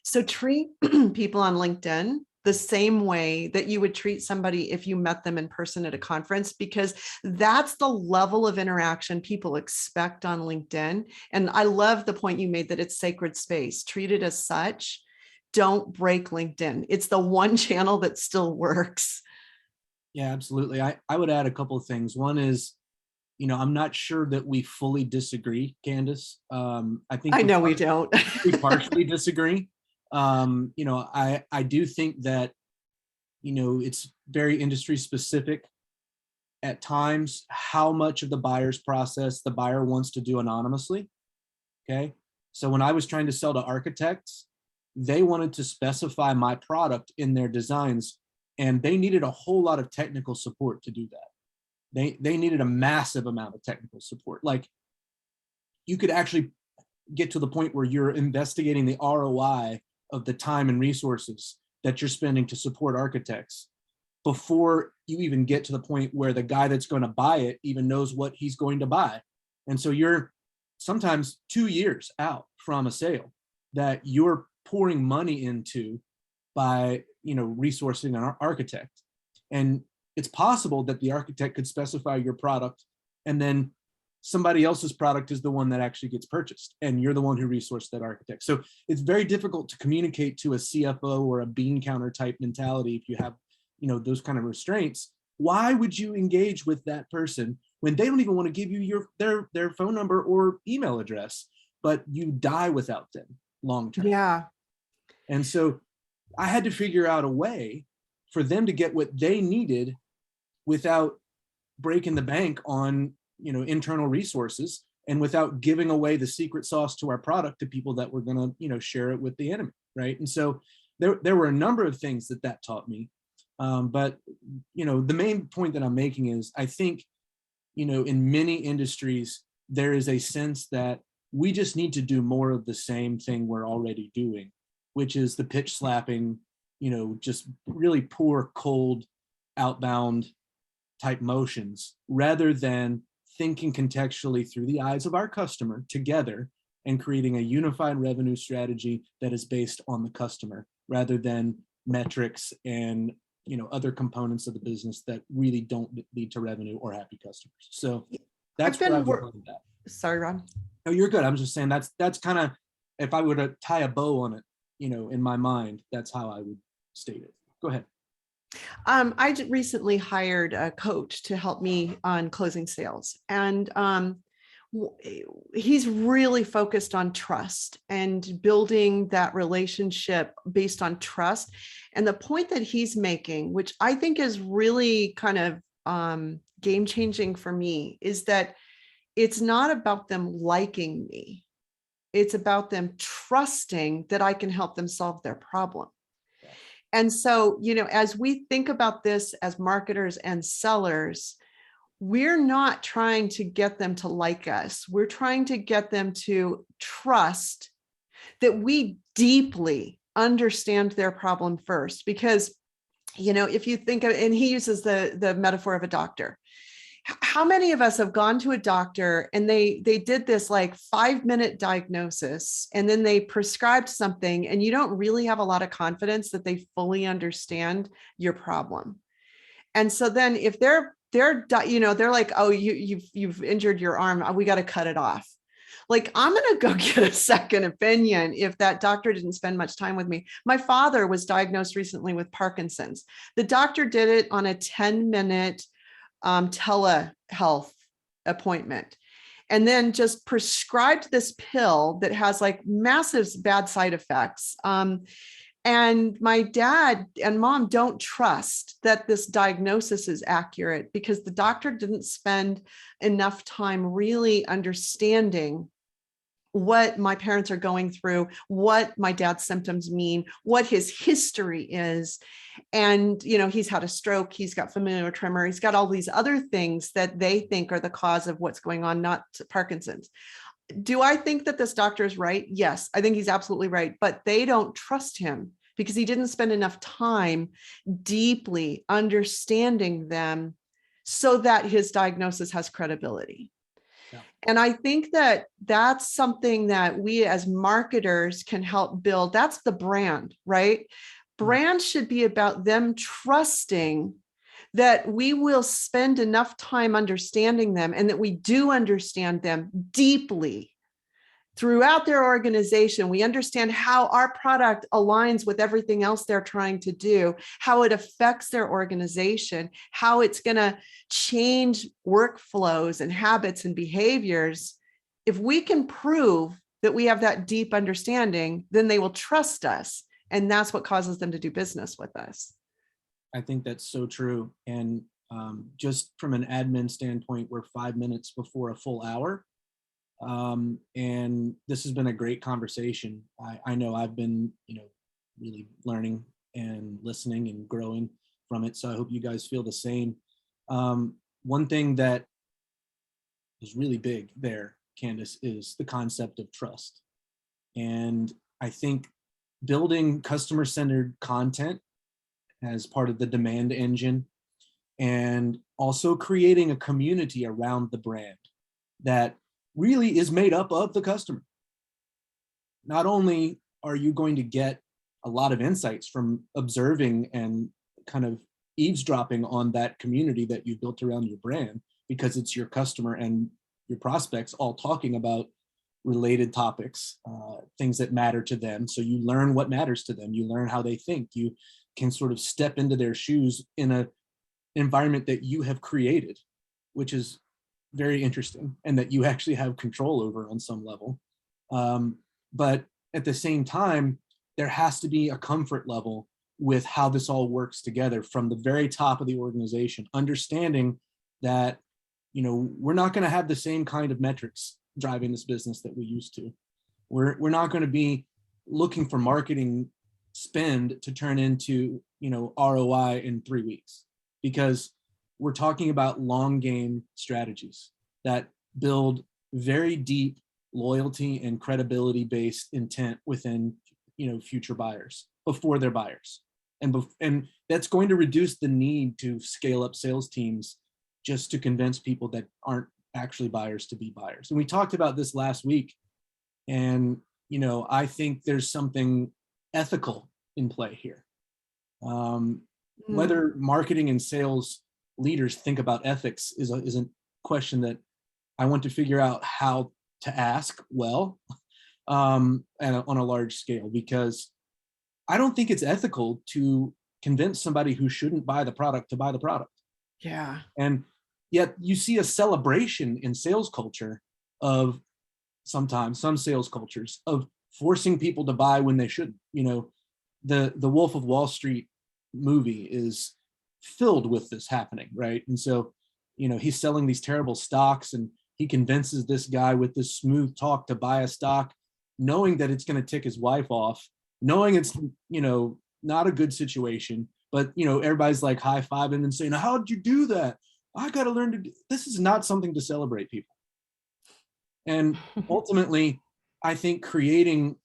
S2: So treat people on LinkedIn the same way that you would treat somebody if you met them in person at a conference, because that's the level of interaction people expect on LinkedIn. And I love the point you made that it's sacred space. Treat it as such. Don't break LinkedIn. It's the one channel that still works.
S1: Yeah, absolutely. I would add a couple of things. One is, I'm not sure that we fully disagree, Candace. I think
S2: I know we don't.
S1: we partially disagree. I do think that, it's very industry specific at times how much of the buyer's process the buyer wants to do anonymously. Okay. So when I was trying to sell to architects, they wanted to specify my product in their designs, and they needed a whole lot of technical support to do that. They needed a massive amount of technical support. Like, you could actually get to the point where you're investigating the ROI of the time and resources that you're spending to support architects before you even get to the point where the guy that's going to buy it even knows what he's going to buy. And so you're sometimes 2 years out from a sale that you're pouring money into by, resourcing an architect. And it's possible that the architect could specify your product, and then somebody else's product is the one that actually gets purchased, and you're the one who resourced that architect. So it's very difficult to communicate to a CFO or a bean counter type mentality if you have, those kind of restraints. Why would you engage with that person when they don't even want to give you their phone number or email address, but you die without them long term?
S2: Yeah.
S1: And so I had to figure out a way for them to get what they needed without breaking the bank on, internal resources, and without giving away the secret sauce to our product to people that were going to, share it with the enemy. Right. And so there were a number of things that taught me. But, the main point that I'm making is, I think, in many industries, there is a sense that we just need to do more of the same thing we're already doing, which is the pitch slapping, just really poor, cold, outbound type motions, rather than thinking contextually through the eyes of our customer together and creating a unified revenue strategy that is based on the customer, rather than metrics and other components of the business that really don't lead to revenue or happy customers. So that's what I've learned that.
S2: Sorry, Ron.
S1: No, you're good. I'm just saying that's kind of, if I were to tie a bow on it, in my mind, that's how I would state it. Go ahead.
S2: Recently hired a coach to help me on closing sales, and he's really focused on trust and building that relationship based on trust. And the point that he's making, which I think is really kind of game changing for me, is that it's not about them liking me. It's about them trusting that I can help them solve their problem. And so, as we think about this as marketers and sellers, we're not trying to get them to like us. We're trying to get them to trust that we deeply understand their problem first. Because, if you think of, and he uses the metaphor of a doctor. How many of us have gone to a doctor and they did this like 5-minute diagnosis, and then they prescribed something, and you don't really have a lot of confidence that they fully understand your problem. And so then if they're like, oh, you've injured your arm, we got to cut it off. Like, I'm going to go get a second opinion if that doctor didn't spend much time with me. My father was diagnosed recently with Parkinson's. The doctor did it on a 10-minute telehealth appointment, and then just prescribed this pill that has like massive bad side effects. And my dad and mom don't trust that this diagnosis is accurate because the doctor didn't spend enough time really understanding what my parents are going through, what my dad's symptoms mean, what his history is. And, he's had a stroke, he's got familial tremor, he's got all these other things that they think are the cause of what's going on, not Parkinson's. Do I think that this doctor is right? Yes, I think he's absolutely right, but they don't trust him because he didn't spend enough time deeply understanding them so that his diagnosis has credibility. Yeah. And I think that that's something that we as marketers can help build. That's the brand, right? Brand should be about them trusting that we will spend enough time understanding them, and that we do understand them deeply throughout their organization. We understand how our product aligns with everything else they're trying to do, how it affects their organization, how it's going to change workflows and habits and behaviors. If we can prove that we have that deep understanding, then they will trust us. And that's what causes them to do business with us.
S1: I think that's so true. And just from an admin standpoint, we're 5 minutes before a full hour. And this has been a great conversation. I know I've been, really learning and listening and growing from it. So I hope you guys feel the same. One thing that is really big there, Candace, is the concept of trust. And I think building customer-centered content as part of the demand engine, and also creating a community around the brand that really is made up of the customer. Not only are you going to get a lot of insights from observing and kind of eavesdropping on that community that you've built around your brand, because it's your customer and your prospects all talking about related topics, things that matter to them. So you learn what matters to them. You learn how they think. You can sort of step into their shoes in an environment that you have created, which is very interesting, and that you actually have control over on some level. But at the same time, there has to be a comfort level with how this all works together from the very top of the organization, understanding that, you know, we're not going to have the same kind of metrics driving this business that we used to. We're not going to be looking for marketing spend to turn into, you know, ROI in 3 weeks, because we're talking about long game strategies that build very deep loyalty and credibility based intent within, you know, future buyers before they're buyers. And that's going to reduce the need to scale up sales teams just to convince people that aren't actually buyers to be buyers. And we talked about this last week. And, you know, I think there's something ethical in play here. Whether marketing and sales leaders think about ethics is a question that I want to figure out how to ask well, and on a large scale, because I don't think it's ethical to convince somebody who shouldn't buy the product to buy the product.
S2: Yeah.
S1: And yet you see a celebration in sales culture of sometimes some sales cultures of forcing people to buy when they shouldn't. You know, the Wolf of Wall Street movie is filled with this happening, right? And so, you know, he's selling these terrible stocks and he convinces this guy with this smooth talk to buy a stock, knowing that it's going to tick his wife off, knowing it's, you know, not a good situation, but, you know, everybody's like high-fiving and saying, how did you do that? I got to learn to do this. Is not something to celebrate, people. And ultimately, I think creating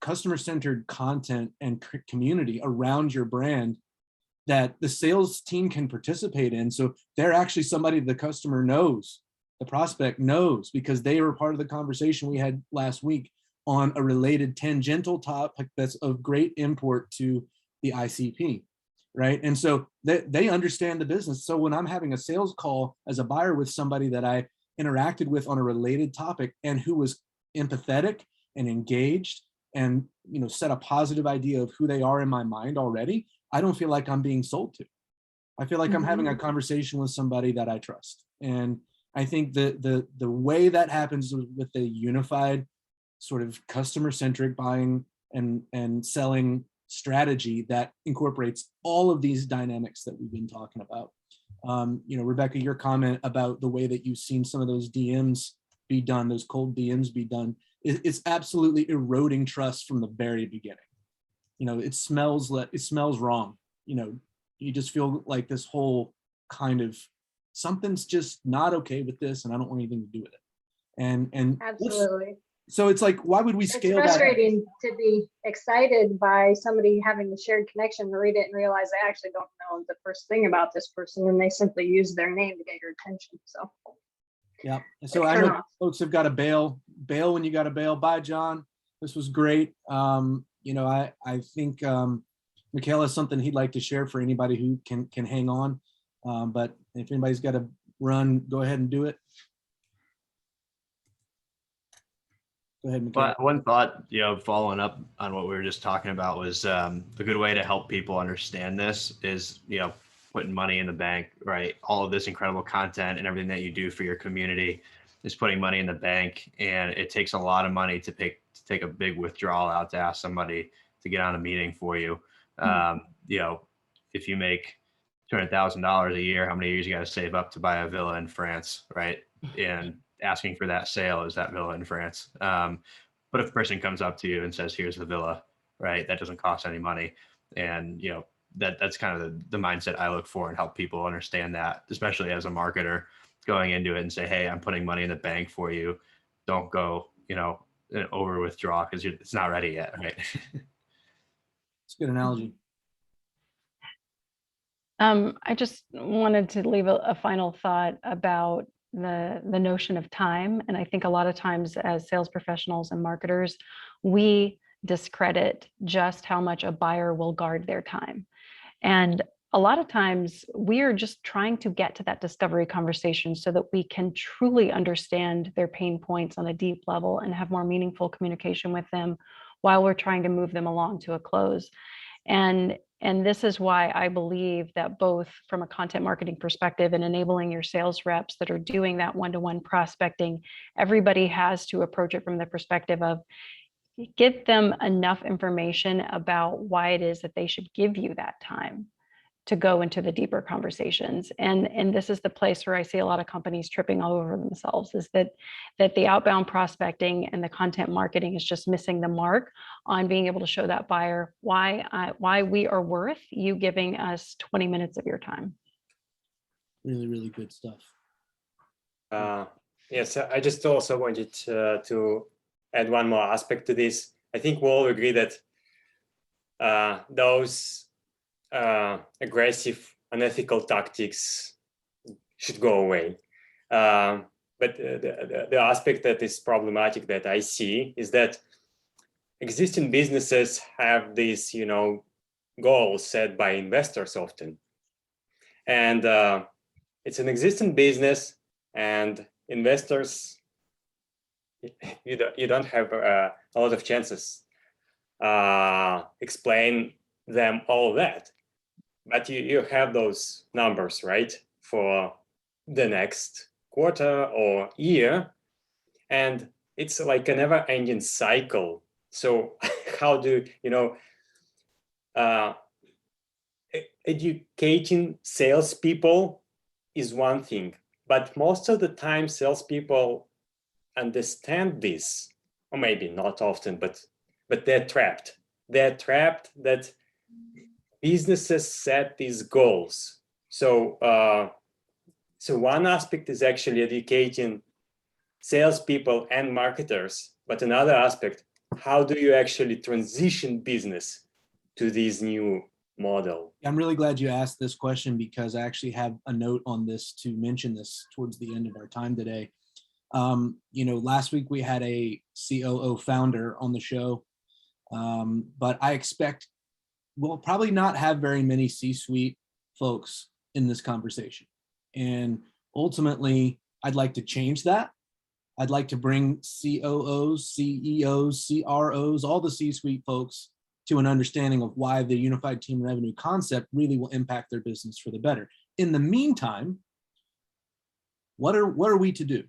S1: customer-centered content and community around your brand that the sales team can participate in. So they're actually somebody the customer knows, the prospect knows, because they were part of the conversation we had last week on a related tangential topic that's of great import to the ICP, right? And so they understand the business. So when I'm having a sales call as a buyer with somebody that I interacted with on a related topic and who was empathetic and engaged and, you know, set a positive idea of who they are in my mind already, I don't feel like I'm being sold to. I feel like I'm having a conversation with somebody that I trust. And I think the way that happens with a unified sort of customer-centric buying and selling strategy that incorporates all of these dynamics that we've been talking about. You know, Rebecca, your comment about the way that you've seen some of those DMs be done, those cold DMs be done, it's absolutely eroding trust from the very beginning. You know, it smells wrong. You know, you just feel like this whole kind of something's just not okay with this, and I don't want anything to do with it. And
S6: Absolutely.
S1: so it's like, why would we scale that?
S6: It's frustrating to be excited by somebody having a shared connection to read it and realize they actually don't know the first thing about this person, and they simply use their name to get your attention. So
S1: yeah. So I know folks have got to bail when you got to bail. Bye, John. This was great. You know, I think Michaela has something he'd like to share for anybody who can hang on. But if anybody's got to run, go ahead and do it. Go ahead, Michaela.
S7: But one thought, you know, following up on what we were just talking about was a good way to help people understand this is, you know, putting money in the bank, right? All of this incredible content and everything that you do for your community is putting money in the bank, and it takes a lot of money to take a big withdrawal out to ask somebody to get on a meeting for you. You know, if you make $200,000 a year, how many years you got to save up to buy a villa in France, right? And asking for that sale is that villa in France. But if a person comes up to you and says, here's the villa, right? That doesn't cost any money. And, you know, that's kind of the mindset I look for and help people understand that, especially as a marketer going into it and say, hey, I'm putting money in the bank for you. Don't go, you know, over withdraw because it's not ready yet, right?
S1: It's a good analogy.
S5: I just wanted to leave a final thought about the notion of time. And I think a lot of times as sales professionals and marketers, we discredit just how much a buyer will guard their time. And a lot of times we are just trying to get to that discovery conversation so that we can truly understand their pain points on a deep level and have more meaningful communication with them while we're trying to move them along to a close. And this is why I believe that both from a content marketing perspective and enabling your sales reps that are doing that one-to-one prospecting, everybody has to approach it from the perspective of, get them enough information about why it is that they should give you that time to go into the deeper conversations. And this is the place where I see a lot of companies tripping all over themselves, is that the outbound prospecting and the content marketing is just missing the mark on being able to show that buyer why we are worth you giving us 20 minutes of your time.
S1: Really, really good stuff.
S4: Yes, I just also wanted to add one more aspect to this. I think we all agree that those aggressive, unethical tactics should go away. But the aspect that is problematic that I see is that existing businesses have these, goals set by investors often, and it's an existing business, and investors, you don't have a lot of chances explain them all that, but you have those numbers, right, for the next quarter or year, and it's like a never-ending cycle. So how do educating salespeople is one thing, but most of the time salespeople understand this, or maybe not often, but they're trapped. They're trapped that businesses set these goals. So one aspect is actually educating salespeople and marketers, but another aspect, how do you actually transition business to this new model?
S1: I'm really glad you asked this question, because I actually have a note on this to mention this towards the end of our time today. Last week we had a COO founder on the show, but I expect we'll probably not have very many C-suite folks in this conversation. And ultimately, I'd like to change that. I'd like to bring COOs, CEOs, CROs, all the C-suite folks to an understanding of why the unified team revenue concept really will impact their business for the better. In the meantime, what are we to do?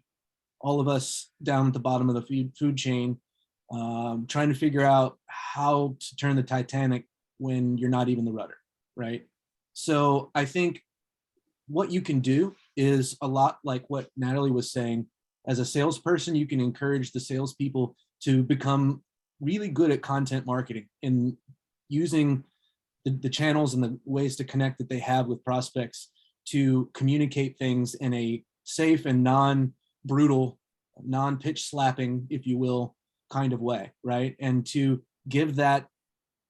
S1: All of us down at the bottom of the food chain, trying to figure out how to turn the Titanic when you're not even the rudder, right? So I think what you can do is a lot like what Natalie was saying. As a salesperson, you can encourage the salespeople to become really good at content marketing and using the channels and the ways to connect that they have with prospects to communicate things in a safe and non-brutal, non-pitch slapping, if you will, kind of way, right? And to give that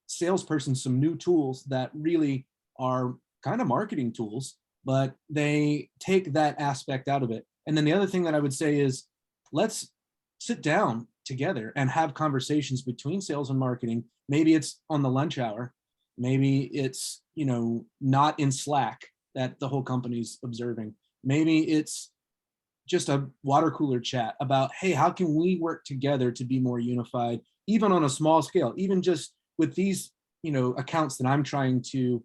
S1: salesperson some new tools that really are kind of marketing tools, but they take that aspect out of it. And then the other thing that I would say is, let's sit down together and have conversations between sales and marketing. Maybe it's on the lunch hour. Maybe it's, not in Slack that the whole company's observing. Maybe it's just a water cooler chat about, hey, how can we work together to be more unified, even on a small scale, even just with these, accounts that I'm trying to,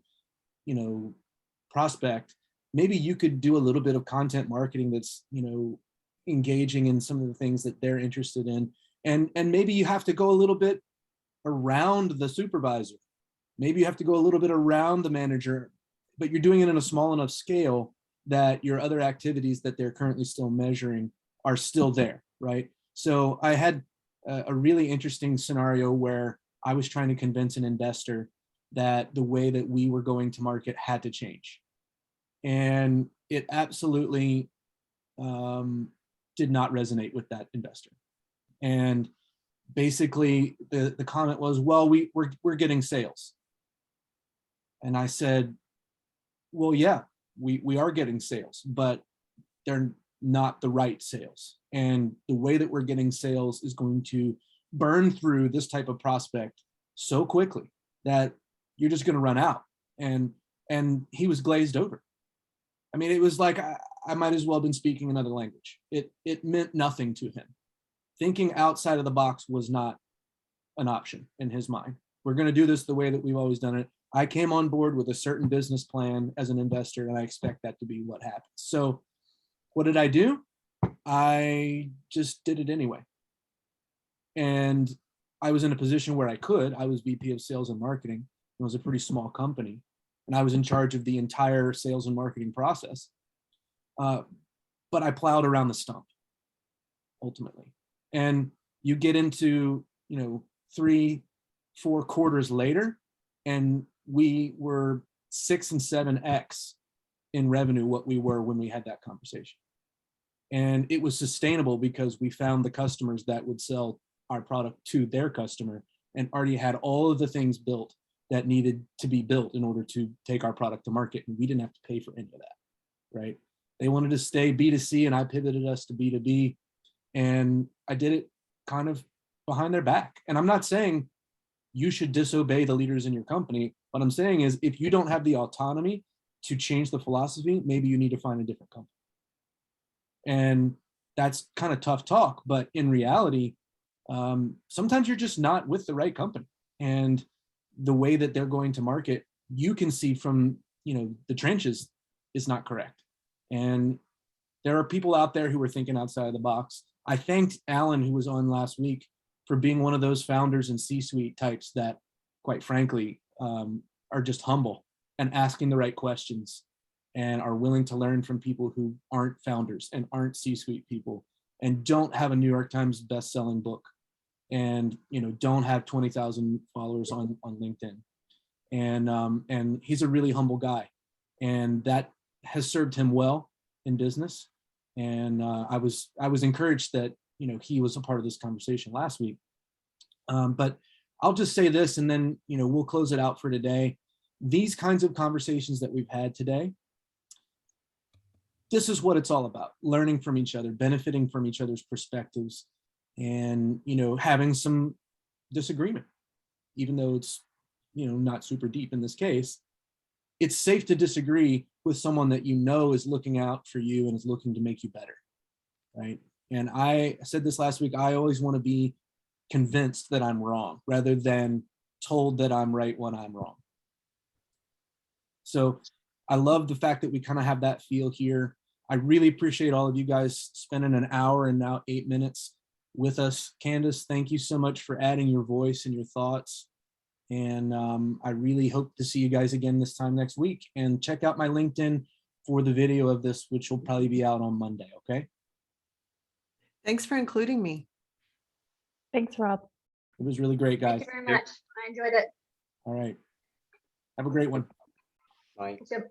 S1: prospect. Maybe you could do a little bit of content marketing that's, engaging in some of the things that they're interested in. And maybe you have to go a little bit around the supervisor. Maybe you have to go a little bit around the manager, but you're doing it in a small enough scale that your other activities that they're currently still measuring are still there, right? So I had a really interesting scenario where I was trying to convince an investor that the way that we were going to market had to change. And it absolutely did not resonate with that investor. And basically the comment was, well, we're getting sales. And I said, well, yeah, we are getting sales, but they're not the right sales. And the way that we're getting sales is going to burn through this type of prospect so quickly that you're just going to run out. And he was glazed over. I mean, it was like I might as well have been speaking another language. It meant nothing to him. Thinking outside of the box was not an option in his mind. We're going to do this the way that we've always done it. I came on board with a certain business plan as an investor, and I expect that to be what happens. So what did I do? I just did it anyway. And I was in a position where I was VP of sales and marketing. It was a pretty small company, and I was in charge of the entire sales and marketing process. But I plowed around the stump ultimately. And you get into, 3-4 quarters later, and we were 6 and 7x in revenue what we were when we had that conversation. And it was sustainable because we found the customers that would sell our product to their customer and already had all of the things built that needed to be built in order to take our product to market. And we didn't have to pay for any of that, right? They wanted to stay B2C, and I pivoted us to B2B. And I did it kind of behind their back. And I'm not saying you should disobey the leaders in your company. What I'm saying is, if you don't have the autonomy to change the philosophy, maybe you need to find a different company. And that's kind of tough talk, but in reality, sometimes you're just not with the right company. And the way that they're going to market, you can see from, the trenches is not correct. And there are people out there who are thinking outside of the box. I thanked Alan, who was on last week, for being one of those founders and C-suite types that, quite frankly, are just humble and asking the right questions and are willing to learn from people who aren't founders and aren't C-suite people and don't have a New York Times best-selling book and don't have 20,000 followers on LinkedIn. And he's a really humble guy, and that has served him well in business. And I was encouraged that he was a part of this conversation last week. But I'll just say this, and then we'll close it out for today. These kinds of conversations that we've had today, this is what it's all about: learning from each other, benefiting from each other's perspectives, and having some disagreement, even though it's not super deep in this case. It's safe to disagree with someone that is looking out for you and is looking to make you better, right? And I said this last week, I always want to be convinced that I'm wrong rather than told that I'm right when I'm wrong. So I love the fact that we kind of have that feel here. I really appreciate all of you guys spending an hour and now 8 minutes with us. Candace, thank you so much for adding your voice and your thoughts. And I really hope to see you guys again this time next week. And check out my LinkedIn for the video of this, which will probably be out on Monday, okay?
S2: Thanks for including me.
S5: Thanks, Rob.
S1: It was really great, guys.
S6: Thank you very much. I enjoyed it.
S1: All right. Have a great one.
S4: Bye.
S6: Yep.